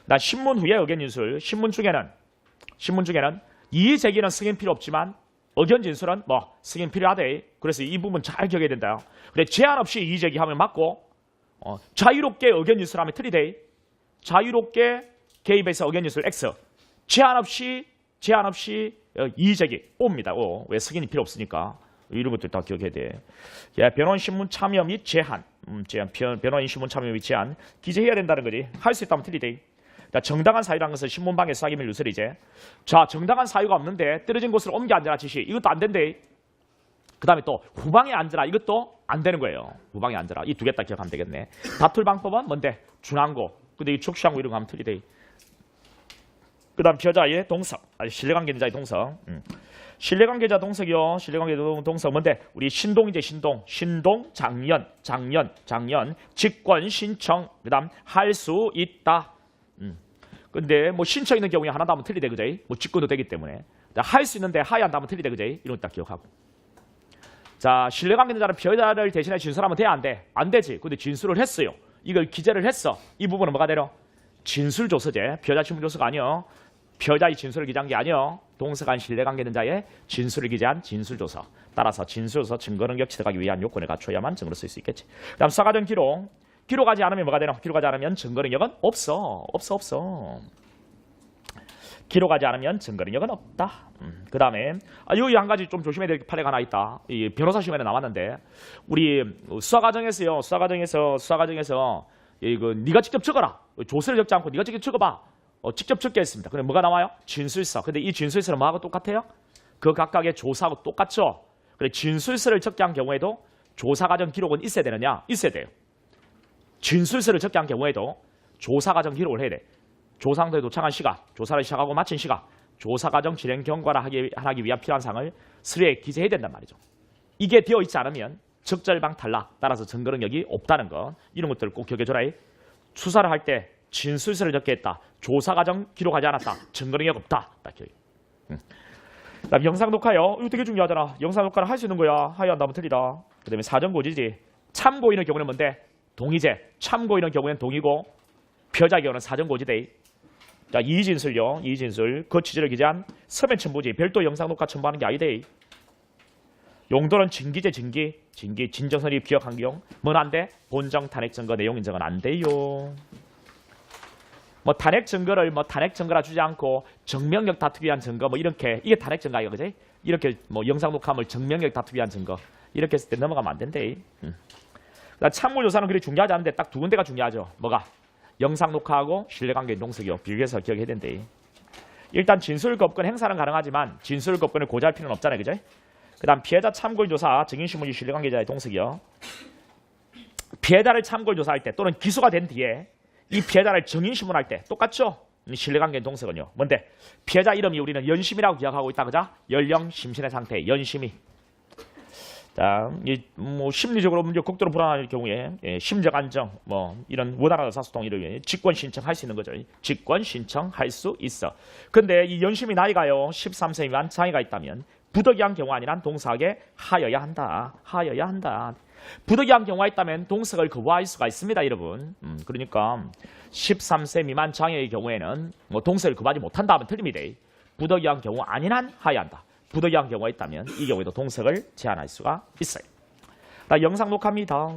난 신문 후에 의견 진술. 신문 중에는 이의 제기는 승인 필요 없지만 의견 진술은 승인 필요하대. 그래서 이 부분 잘 기억해야 된다. 그래, 제한 없이 이의 제기하면 맞고 자유롭게 의견 진술하면 틀리대. 자유롭게 개입해서 의견 진술 X. 제한 없이 이의 제기 O입니다. O. 왜 승인이 필요 없으니까. 이런 것들 다 기억해야 돼. 변호인 신문 참여 및 제한. 변호인 신문 참여 및 제한. 기재해야 된다는 거지. 할 수 있다면 틀리대. 정당한 사유라는 것은 신문방해 수사기밀 누설이지. 자, 정당한 사유가 없는데 떨어진 곳으로 옮겨 앉으라 지시. 이것도 안 된대. 그 다음에 또 후방에 앉으라. 이것도 안 되는 거예요. 후방에 앉으라. 이 두 개 딱 기억하면 되겠네. 다툴 방법은 뭔데? 준항고. 근데 이 축시항고 이런 거 하면 틀리대. 그 다음 피해자의 동석. 신뢰관계자의 동석. 신뢰관계자 동석이요. 신뢰관계자 동석 뭔데? 우리 신동이제 신동. 장년. 직권 신청. 그 다음 할 수 있다. 근데 뭐 신청 있는 경우에 하나도 하면 틀리대, 그죠? 뭐 직권도 되기 때문에. 할 수 있는데 하야한다 하면 틀리대, 그죠? 이런 거 딱 기억하고. 자, 신뢰관계 있는 자는 피해자를 대신해 진술하면 돼, 안 돼? 안 되지. 근데 진술을 했어요. 이걸 기재를 했어. 이 부분은 뭐가 되려? 진술조서제. 피해자 신분조서가 아니요. 피해자의 진술을 기재한 게 아니요. 동서간 신뢰관계 있는 자의 진술을 기재한 진술조서. 따라서 진술조서 증거능력 취득하기 위한 요건을 갖춰야만 증거로 쓸 수 있겠지. 그다음 사과정 기록. 기록하지 않으면 뭐가 되나? 기록하지 않으면 증거능력은 없어. 기록하지 않으면 증거능력은 없다. 그 다음에 여기 한 가지 좀 조심해야 될 판례가 하나 있다. 이 변호사 시험에 나왔는데 우리 수사과정에서 이거 네가 직접 적어라. 조서를 적지 않고 네가 직접 적어봐. 직접 적게 했습니다. 그럼 뭐가 나와요? 진술서. 근데 이 진술서는 뭐하고 똑같아요? 그 각각의 조사하고 똑같죠. 그래 진술서를 적게 한 경우에도 조사과정 기록은 있어야 되느냐? 있어야 돼요. 진술서를 적게 한 경우에도 조사과정 기록을 해야 돼. 조사상대에 도착한 시각, 조사를 시작하고 마친 시각, 조사과정 진행 경과를 하기 위한 필요한 사항을 서류에 기재해야 된단 말이죠. 이게 되어 있지 않으면 적절방 탈락, 따라서 증거능력이 없다는 것, 이런 것들을 꼭 기억해줘라. 수사를 할 때 진술서를 적게 했다, 조사과정 기록하지 않았다, 증거능력 없다. 딱 기억해. 그다음 영상 녹화요. 이거 되게 중요하잖아. 영상 녹화를 할 수 있는 거야. 하야 한다면 틀리다. 그 다음에 사정고지지. 참고인의 경우는 뭔데? 동의제. 참고인의 경우에는 동의고, 피해자의 경우는 사정고지대. 자, 이의진술요. 이의진술. 그 취지를 기재한 서면 첨부지. 별도 영상 녹화 첨부하는 게 아니대. 용도는 징기제, 징기. 진정선이 기억한 경우. 뭔 안 돼? 본정 탄핵 증거 내용 인정은 안 돼요. 뭐 탄핵 증거라 주지 않고 정명력 다투기 위한 증거 뭐 이렇게, 이게 탄핵 증거야, 그지? 이렇게 뭐 영상 녹화물 정명력 다투기 위한 증거 이렇게 했을 때 넘어가면 안 된대. 참고조사는 그리 중요하지 않은데 딱 두 군데가 중요하죠. 뭐가? 영상 녹화하고 신뢰관계 동석이요. 비교해서 기억해야 된대. 일단 진술겁권 행사는 가능하지만 진술겁권을 고지할 필요는 없잖아요, 그죠? 그다음 피해자 참고인 조사 증인신문지 신뢰관계자의 동석이요. 피해자를 참고인 조사할 때 또는 기소가 된 뒤에 이 피해자를 증인신문할 때 똑같죠? 신뢰관계 동석은요. 뭔데? 피해자 이름이 우리는 연심이라고 기억하고 있다, 그죠? 연령, 심신의 상태, 연심이. 자, 뭐 심리적으로 문제 극도로 불안할 경우에 심적 안정, 뭐 이런 원활한 의사소통 이런 직권 신청할 수 있는 거죠. 직권 신청할 수 있어. 근데 이 연심이 나이가요 13세 미만 장애가 있다면 부득이한 경우 아니란 동석에 하여야 한다. 부득이한 경우가 있다면 동석을 거부할 수가 있습니다, 여러분. 그러니까 13세 미만 장애의 경우에는 뭐 동석을 거부하지 못한다 하면 틀립니다. 부득이한 경우 아닌 한 하여야 한다. 부득이한 경우가 있다면 이 경우에도 동석을 제한할 수가 있어요. 나 영상 녹화입니다.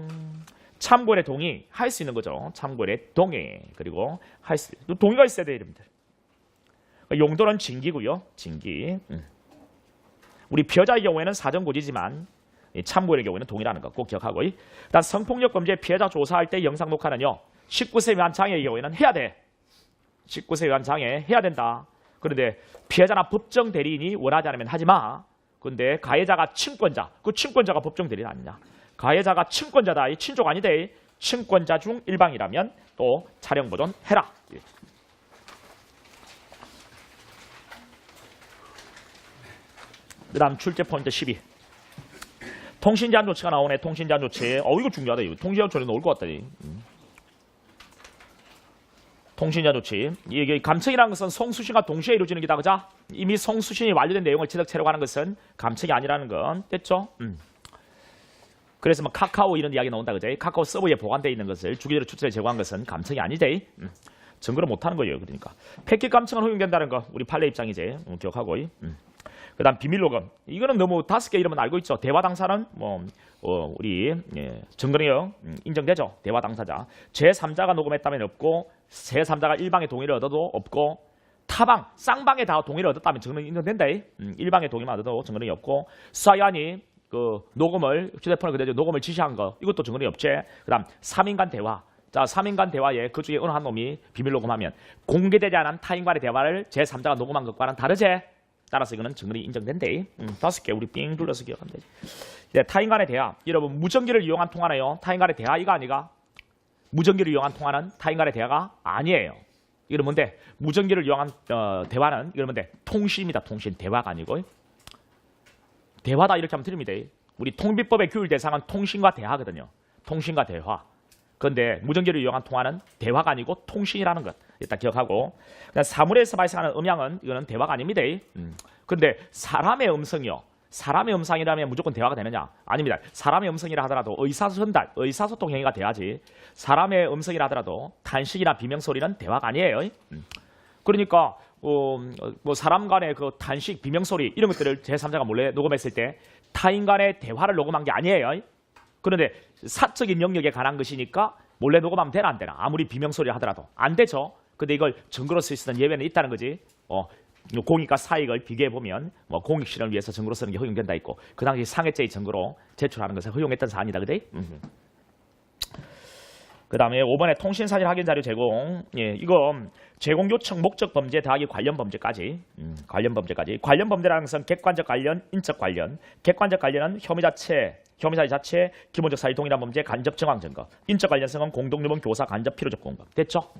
참고인의 동의 할 수 있는 거죠. 참고인의 동의. 그리고 동의가 있어야 돼요, 여러분들. 용도는 징기고요. 징기. 우리 피해자의 경우에는 사정고지지만 참고인의 경우에는 동의라는 거 꼭 기억하고. 일단 성폭력 범죄 피해자 조사할 때 영상 녹화는요. 19세 미만 장애의 경우에는 해야 돼. 19세 미만 장애 해야 된다. 그런데 피해자나 법정 대리인이 원하지 않으면 하지 마. 근데 가해자가 친권자, 그 친권자가 법정 대리인 아니냐. 가해자가 친권자다. 이 친족 아니대. 친권자 중 일방이라면 또 촬영 보존 해라. 그 다음 출제 포인트 12. 통신제한 조치가 나오네. 통신제한 조치. 이거 중요하다. 이거. 통신제한 조치 나올 것 같다. 통신제한 조치. 이게 감청이라는 것은 송수신과 동시에 이루어지는 기다. 그죠? 이미 송수신이 완료된 내용을 취득체라고 하는 것은 감청이 아니라는 건 됐죠? 그래서 뭐 카카오 이런 이야기 나온다. 그죠? 카카오 서버에 보관되어 있는 것을 주기적으로 추천에 제공한 것은 감청이 아니지. 증거를 못하는 거예요. 그러니까 패킷 감청은 허용된다는 거 우리 판례 입장이지. 기억하고. 그 다음 비밀로금. 이거는 너무 5개 이름은 알고 있죠. 대화 당사는 우리 증거능력 인정되죠. 대화 당사자. 제3자가 녹음했다면 없고 제3자가 일방의 동의를 얻어도 없고 타방, 쌍방에 다 동의를 얻었다면 증거능력 인정된다. 일방의 동의만 얻어도 증거능력이 없고 수사위원이 그 녹음을 휴대폰을 그대로 녹음을 지시한 거 이것도 증거능력이 없지. 그 다음 3인 간 대화. 자, 3인 간 대화에 그 중에 어느 한 놈이 비밀 녹음하면 공개되지 않은 타인 간의 대화를 제3자가 녹음한 것과는 다르지. 따라서 이거는 증거능력이 인정된대. 5개 우리 삥 둘러서 기억하면 되지. 타인 간의 대화. 여러분 무전기를 이용한 통화네요. 타인 간의 대화 이거 아니가? 무전기를 이용한 통화는 타인 간의 대화가 아니에요. 이건 뭔데? 무전기를 이용한 대화는 이건 뭔데? 통신입니다. 통신. 대화가 아니고. 대화다 이렇게 하면 틀립니다. 우리 통비법의 규율 대상은 통신과 대화거든요. 통신과 대화. 그런데 무전기를 이용한 통화는 대화가 아니고 통신이라는 것. 일단 기억하고. 그다음 사물에서 발생하는 음향은 이거는 대화가 아닙니다. 근데 사람의 음성이요. 사람의 음성이라면 무조건 대화가 되느냐? 아닙니다. 사람의 음성이라 하더라도 의사전달, 의사소통 행위가 돼야지. 사람의 음성이라 하더라도 탄식이나 비명소리는 대화가 아니에요. 그러니까 뭐 사람 간의 그 탄식, 비명소리 이런 것들을 제3자가 몰래 녹음했을 때 타인 간의 대화를 녹음한 게 아니에요. 그런데 사적인 영역에 관한 것이니까 몰래 녹음하면 되나 안 되나? 아무리 비명소리 하더라도 안 되죠. 근데 이걸 증거로 쓸 수 있는 예외는 있다는 거지. 공익과 사익을 비교해 보면 뭐 공익 실현을 위해서 증거로 쓰는 게 허용된다 있고 그 당시 상해죄의 증거로 제출하는 것을 허용했던 사안이다, 그래? 그 다음에 5번에 통신사실 확인 자료 제공. 예, 이거 제공 요청 목적 범죄 더하기 관련 범죄까지. 관련 범죄까지. 관련 범죄라는 것은 객관적 관련, 인적 관련. 객관적 관련은 혐의자 자체, 기본적 사실 동일한 범죄, 간접 정황 증거. 인적 관련성은 공동유범 교사 간접 필요적 공범. 됐죠?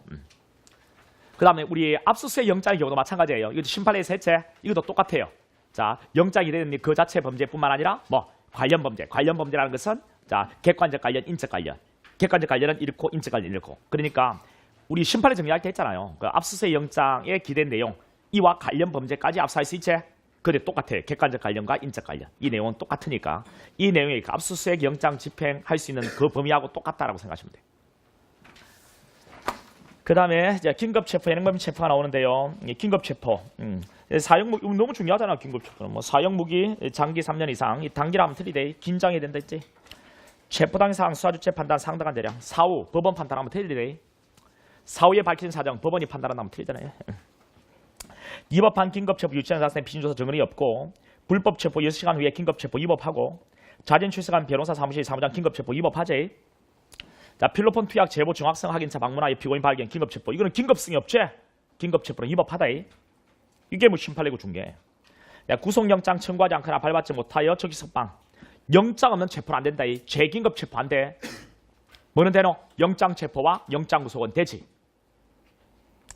그 다음에 우리 압수수색 영장의 경우도 마찬가지예요. 이것도 심판에서 해체. 이것도 똑같아요. 자, 영장이 되는 그 자체 범죄뿐만 아니라 뭐 관련 범죄. 관련 범죄라는 것은 자 객관적 관련, 인적 관련. 객관적 관련은 잃고 인적 관련 잃고. 그러니까 우리 심판을 정리할 때 했잖아요. 그 압수수색 영장에 기댄 내용 이와 관련 범죄까지 압수할 수 있지. 근데 똑같아요. 객관적 관련과 인적 관련. 이 내용은 똑같으니까 이 내용이 그 압수수색 영장 집행할 수 있는 그 범위하고 똑같다라고 생각하시면 돼요. 그 다음에 이제 긴급체포, 현행범 체포가 나오는데요. 긴급체포. 사형무기 너무 중요하잖아. 긴급체포는 뭐 사형무기 장기 3년 이상. 이 단기라면 틀리대. 긴장해야 된다 했지. 체포당 사항 수사주체 판단 상당한 대량. 사후 법원 판단하면 틀리대. 사후에 밝힌 사정 법원이 판단한다면 틀리잖아요. 위법한 긴급체포 유치원 자산의 피신조사 증언이 없고 불법 체포 6시간 후에 긴급체포 위법하고 자진 출석한 변호사 사무실 사무장 긴급체포 위법하지. 자, 필로폰 투약 제보 정확성 확인차 방문하여 피고인 발견 긴급체포. 이거는 긴급성이 없지. 긴급체포는 위법하다. 이게 뭐 심판례고 중개. 구속영장 청구하지 않거나 발받지 못하여 적시석방. 영장 없는 체포는 안 된다. 재긴급 체포 안 돼. 뭐는 되노? 영장 체포와 영장 구속은 되지.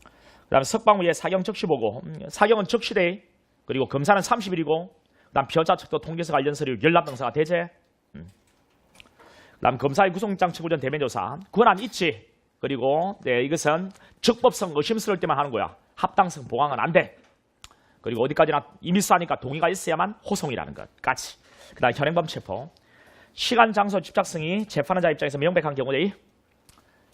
그 다음에 석방 후에 사경 적시 보고. 사경은 적시돼. 그리고 검사는 30일이고 그 다음 피의자 측도 통지서 관련 서류 열람 등사가 되지. 그 다음 검사의 구속영장 청구 전 대면조사. 권한 있지. 그리고 이것은 적법성 의심스러울 때만 하는 거야. 합당성 보강은 안 돼. 그리고 어디까지나 임의수하니까 동의가 있어야만 호송이라는 것까지. 그 다음 현행범 체포. 시간, 장소, 집착성이 재판한 자 입장에서 명백한 경우에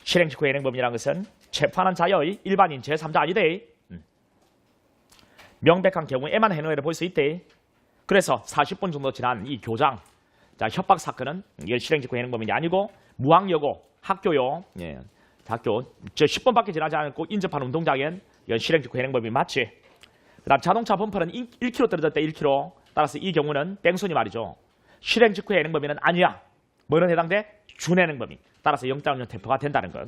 실행 직후 현행범이라는 것은 재판한 자의 일반인 제3자 아니대. 명백한 경우에만 행위를 볼 수 있대. 그래서 40분 정도 지난 이 교장 자 협박 사건은 이게 실행 직후 현행범이 아니고 무학여고 학교요. 예. 학교 저 10분밖에 지나지 않고 인접한 운동장엔 이건 실행 직후 현행범이 맞지. 그다음 자동차 범퍼는 1km 떨어졌대. 1km. 따라서 이 경우는 뺑소니 말이죠. 실행 직후의 현행범위는 아니야. 뭐는 해당돼? 준현행범위. 따라서 영장운전 체포가 된다는 것.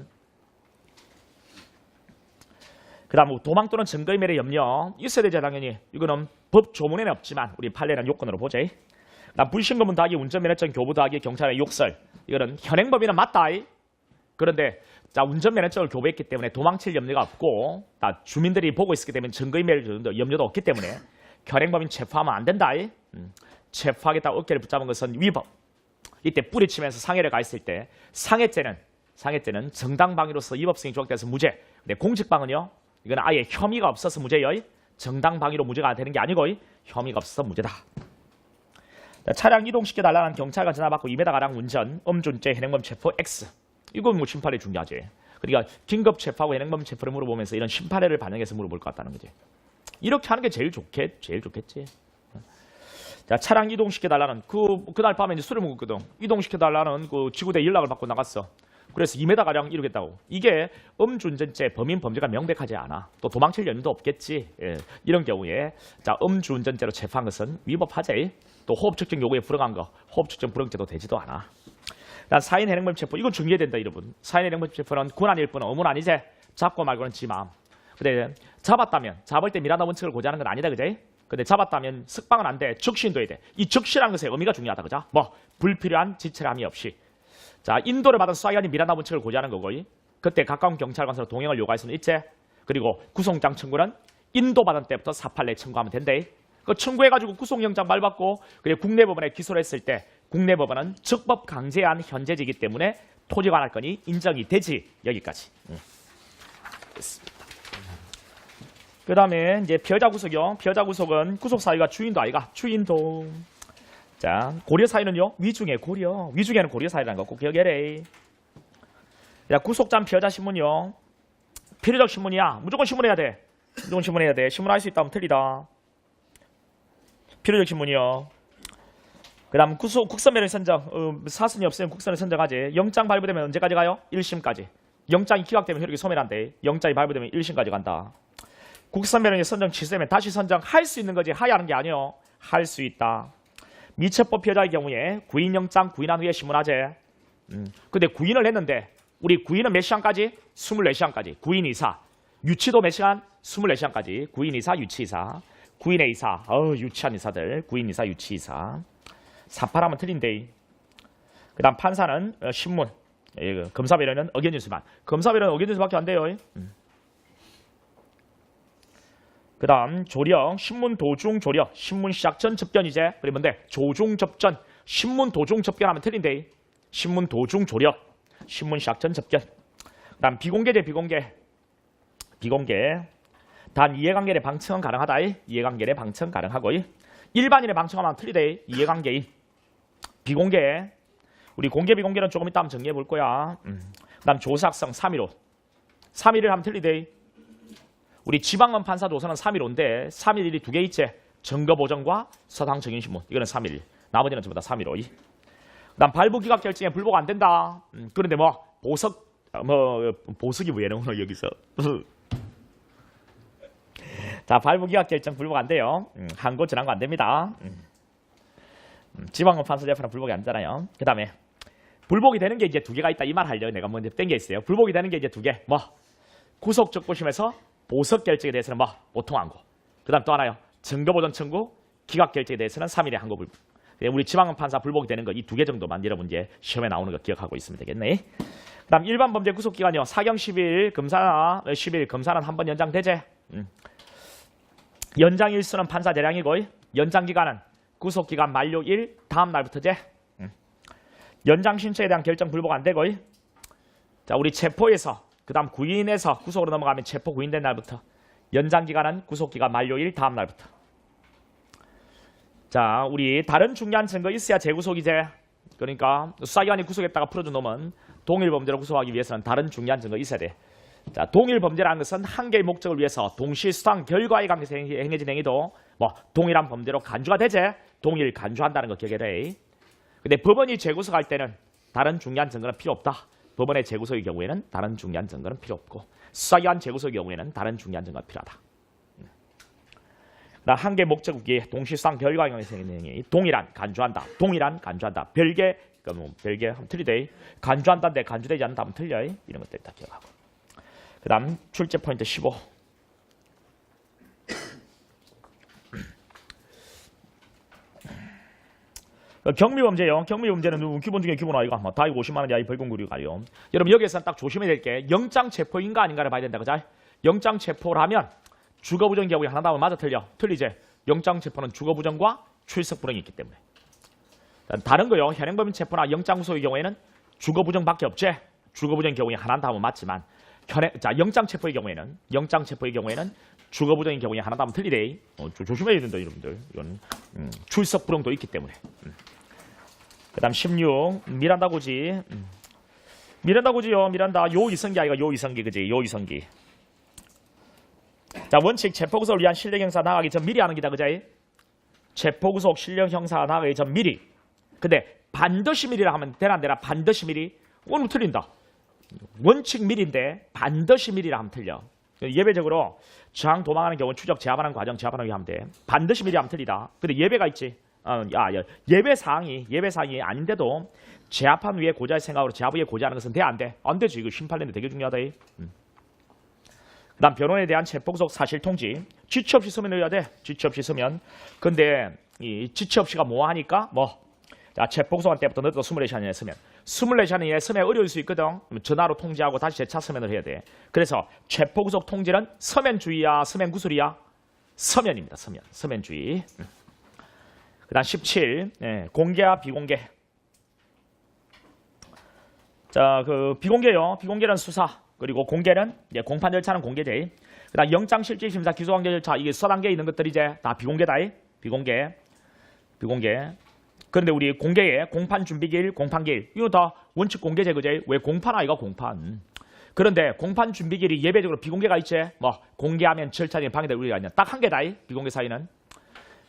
그 다음 도망 또는 증거인멸의 염려 있어야 되죠. 당연히. 이거는 법 조문에는 없지만 우리 판례는 요건으로 보자. 그다음 불신검문 더하기 운전면허증 교부 더하기 경찰의 욕설. 이거는 현행범위는 맞다. 그런데 자 운전면허증을 교부했기 때문에 도망칠 염려가 없고 주민들이 보고 있었기 때문에 증거인멸 염려도 없기 때문에 현행범인 체포하면 안 된다. 체포하겠다고 어깨를 붙잡은 것은 위법. 이때 뿌리치면서 상해를 가했을 때 상해죄는 정당방위로서 위법성이 조각돼서 무죄. 근데 공직방은요. 이건 아예 혐의가 없어서 무죄요. 정당방위로 무죄가 되는 게 아니고 혐의가 없어서 무죄다. 자, 차량 이동시켜달라는 경찰관 전화받고 2m가량 운전, 음주운전, 현행범 체포 X. 이건 뭐 심판례 중요하지. 그러니까 긴급 체포하고 현행범 체포를 물어보면서 이런 심판례를 반영해서 물어볼 것 같다는 거지. 이렇게 하는 게 제일 좋겠지. 자, 차량 이동시켜달라는 그날 밤에 이제 술을 먹었거든. 이동시켜달라는 그 지구대 연락을 받고 나갔어. 그래서 2m가량 이루겠다고. 이게 음주운전죄 범인 범죄가 명백하지 않아. 또 도망칠 여유도 없겠지. 예. 이런 경우에 자 음주운전죄로 체포한 것은 위법하지. 또 호흡 측정 요구에 불응한 거. 호흡 측정 불응죄도 되지도 않아. 사인 현행범 체포. 이건 중요해야 된다 여러분. 사인 현행범 체포는 권한일 뿐 의무는 아니지. 잡고 말고는 지 마음. 근데 잡았다면 잡을 때 미란다 원칙을 고지하는 건 아니다. 그제? 근데 잡았다면 석방은 안 돼. 적시인도해야 돼. 이 적시라는 것의 의미가 중요하다. 그죠? 뭐 불필요한 지체감이 없이. 자, 인도를 받은 수사기관이 미란다 원칙을 고지하는 거고 그때 가까운 경찰관서로 동행을 요구할 수는 있지. 그리고 구속영장 청구는 인도받은 때부터 4판례 청구하면 된대. 그 청구해가지고 구속영장 발받고 그리고 국내법원에 기소를 했을 때 국내법원은 적법 강제한 현재지이기 때문에 토지관할건이 인정이 되지. 여기까지. 됐습니다. 그 다음에 이제 피해자 구속이요. 피해자 구속은 구속 사유가 주인도 아이가. 주인도. 자, 고려 사유는요. 위중에 고려. 위중에는 고려 사유라는 거 꼭 기억해래. 자, 구속장 피해자 신문이요. 필요적 신문이야. 무조건 신문해야 돼. 무조건 신문해야 돼. 신문할 수 있다면 틀리다. 필요적 신문이요. 그 다음 국선면허 선정. 사선이 없으면 국선을 선정하지. 영장 발부되면 언제까지 가요? 1심까지. 영장이 기각되면 효력이 소멸한대. 영장이 발부되면 1심까지 간다. 국선면허 선정 취소되면 다시 선정할 수 있는 거지. 하야하는 게 아니요. 할 수 있다. 미체법 피해자의 경우에 구인영장 구인한 후에 신문하지. 근데 구인을 했는데 우리 구인은 몇 시간까지? 24시간까지. 구인 이사. 유치도 몇 시간? 24시간까지. 구인 이사, 유치 이사. 구인의 이사. 유치한 이사들. 구인 이사, 유치 이사. 48하면 틀린데. 그 다음 판사는 신문. 검사 배려는 의견진술만. 검사 배려는 의견진술밖에 안 돼요. 그 다음 조력. 신문 도중 조력. 신문 시작 전 접견이제. 그리고 뭔데? 조중 접견. 신문 도중 접견하면 틀린데. 신문 도중 조력. 신문 시작 전 접견. 그 다음 비공개제 비공개. 비공개. 단 이해관계의 방청은 가능하다. 이해관계의 방청 가능하고. 일반인의 방청하면 틀리대. 이해관계인. 비공개. 우리 공개 비공개는 조금 이따 한번 정리해 볼 거야. 그 다음 조사학성 315. 315를 하면 틀리대. 우리 지방원 판사 조서는 315인데 311이 두 개 있지. 증거보정과 서당 증인신문. 이거는 311. 나머지는 전부 다 315. 그다음 발부기각 결정에 불복 안 된다. 그런데 보석이 왜 나오노 여기서. 자, 발부기각 결정 불복 안 돼요. 한고 전환고 안 됩니다. 지방원 판사 재판은 불복이 안 되잖아요. 그 다음에 불복이 되는 게 이제 두 개가 있다. 이 말 하려고 내가 먼저 땡겨 있어요. 불복이 되는 게 이제 두 개. 구속적부심에서 보석 결정에 대해서는 보통 한고. 그 다음 또 하나요. 증거보전 청구 기각 결정에 대해서는 3일의 한고 불복. 우리 지방원 판사 불복이 되는 거 이 두 개 정도만 여러분 이제 시험에 나오는 거 기억하고 있으면 되겠네. 그 다음 일반 범죄 구속기간이요. 사경 10일, 검사나 10일, 검사는 한 번 연장되제. 연장 일수는 판사 재량이고 연장기간은 구속기간 만료일 다음 날부터제. 연장 신청에 대한 결정 불복 안 되고. 자, 우리 체포에서 그 다음 구인에서 구속으로 넘어가면 체포 구인된 날부터. 연장기간은 구속기간 만료일 다음 날부터. 자, 우리 다른 중요한 증거 있어야 재구속이제. 그러니까 수사기관이 구속했다가 풀어준 놈은 동일 범죄로 구속하기 위해서는 다른 중요한 증거 있어야 돼. 자, 동일 범죄라는 것은 한 개의 목적을 위해서 동시 수상 결과에 관계해서 행해진 행위도 동일한 범죄로 간주가 되제. 동일 간주한다는 거 기억해야 돼. 근데 법원이 재구속할 때는 다른 중요한 증거는 필요 없다. 법원의 재구속의 경우에는 다른 중요한 증거는 필요 없고 수사기관 재구속의 경우에는 다른 중요한 증거가 필요하다. 한 개 목적이 동시수상 결과에 관계해서 행해진 행위. 동일한 간주한다. 동일한 간주한다. 별개 별개 하면 틀리대. 간주한다인데 간주되지 않는다 하면 틀려. 이런 것들 다 기억하고. 그 다음 출제 포인트 15. 경미범죄요. 경미범죄는 기본 중에 기본 아이가 다 이거 50만 원이야. 벌금구류 가려. 여러분 여기에서는 딱 조심해야 될 게 영장 체포인가 아닌가를 봐야 된다. 그죠? 영장 체포를 하면 주거부정 경우에 하나 나오면 맞아 틀려. 틀리지? 영장 체포는 주거부정과 출석불응이 있기 때문에. 다른 거요. 현행범인 체포나 영장 구속의 경우에는 주거부정밖에 없지. 주거부정 경우에 하나 나오면 맞지만 영장 체포의 경우에는 주거부정의 경우에 하나 나오면 틀리대. 조심해야 된다 여러분들. 이건 출석불응도 있기 때문에. 그 다음 16 미란다 고지. 미란다 고지요. 미란다 요이성기 아이가 요이성기 그지? 요이성기. 자, 원칙 체포구속을 위한 실력형사 나가기 전 미리 하는 기다 그지? 체포구속 실력형사 나가기 전 미리. 근데 반드시 미리라 하면 되나 안 되나? 반드시 미리. 오늘 틀린다. 원칙 미리인데 반드시 미리라 하면 틀려. 예배적으로 저항 도망하는 경우 추적 제압하는 과정 제압하는 게 하면 돼. 반드시 미리 하면 틀리다. 근데 예배가 있지. 예배 사항이 아닌데도 제압한 위에 고자의 생각으로 제압 위에 고자하는 것은 돼 안 돼? 안 되지. 이거 심판례인데 되게 중요하다. 그다음 변호인에 대한 체포구속 사실 통지. 지체 없이 서면 해야 돼. 지체 없이 서면. 근데 이 지체 없이가 뭐하니까 자, 체포구속한 때부터 너도 24시간 이내에 서면 24시간 이내에 서면 어려울 수 있거든. 전화로 통지하고 다시 재차 서면을 해야 돼. 그래서 체포구속 통지는 서면주의야 서면구술이야? 서면입니다. 서면주의. 그 다음 17 공개와 비공개. 자, 그 비공개요. 비공개는 수사. 그리고 공개는 공판 절차는 공개제. 그다음 영장실질심사 기소관계 절차 이게 서단계에 있는 것들이 이제 다 비공개다. 비공개. 그런데 우리 공개에 공판 준비기일, 공판기일 이거 다 원칙 공개제 그제? 왜 공판 아이가 공판? 그런데 공판 준비기일이 예외적으로 비공개가 있지? 뭐 공개하면 절차에 방해될 우리가 있냐? 딱 한 개다. 비공개 사유는.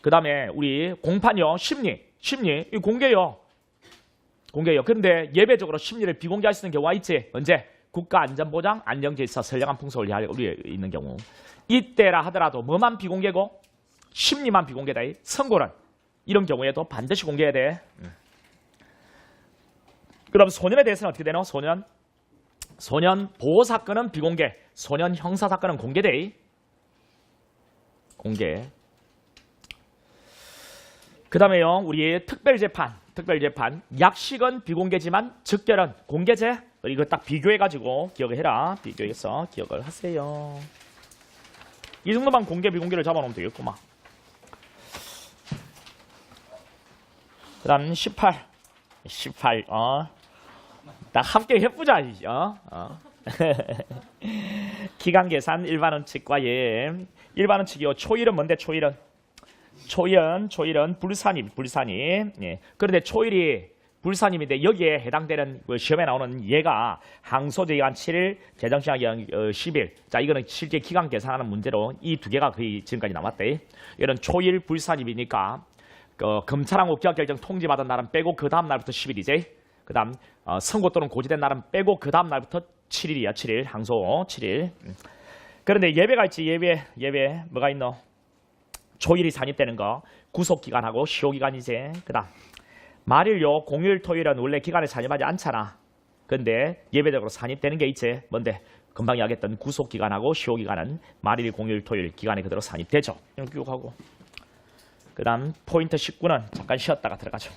그다음에 우리 공판요 심리 이 공개요. 그런데 예외적으로 심리를 비공개할 수 있는 경우가 있지. 언제? 국가안전보장, 안정질서, 선량한 풍속을 위하여 우리 있는 경우. 이때라 하더라도 뭐만 비공개고? 심리만 비공개다. 선고는 이런 경우에도 반드시 공개해야 돼. 그럼 소년에 대해서는 어떻게 되노? 소년 보호사건은 비공개, 소년 형사사건은 공개돼. 공개. 그 다음에요, 우리 특별재판. 약식은 비공개지만 즉결은 공개제. 이거 딱 비교해가지고 기억을 해라. 비교해서 기억을 하세요. 이 정도만 공개, 비공개를 잡아놓으면 되겠구만. 그 다음 18. 딱 함께 해보자. 기간계산 일반원칙과 일반원칙이요. 초일은 뭔데? 초일은 불산임. 예. 그런데 초일이 불산임인데 여기에 해당되는 시험에 나오는 얘가 항소기간 7일, 제정시효기간 10일. 자, 이거는 실제 기간 계산하는 문제로 이 두 개가 거의 지금까지 남았대. 이런 초일 불산임이니까 검찰하고 기각결정 통지받은 날은 빼고 그 다음 날부터 10일이지. 그 다음 선고 또는 고지된 날은 빼고 그 다음 날부터 7일이야. 7일. 항소 7일. 그런데 예배가 있지. 예배 뭐가 있노? 초일이 산입되는 거. 구속기간하고 시효기간이지. 그 다음 말일요. 공휴일 토요일은 원래 기간에 산입하지 않잖아. 근데 예배적으로 산입되는 게 있지. 뭔데? 금방 이야기했던 구속기간하고 시효기간은 말일, 공휴일, 토요일 기간에 그대로 산입되죠. 이런 기억하고. 그 다음 포인트 19는 잠깐 쉬었다가 들어가죠.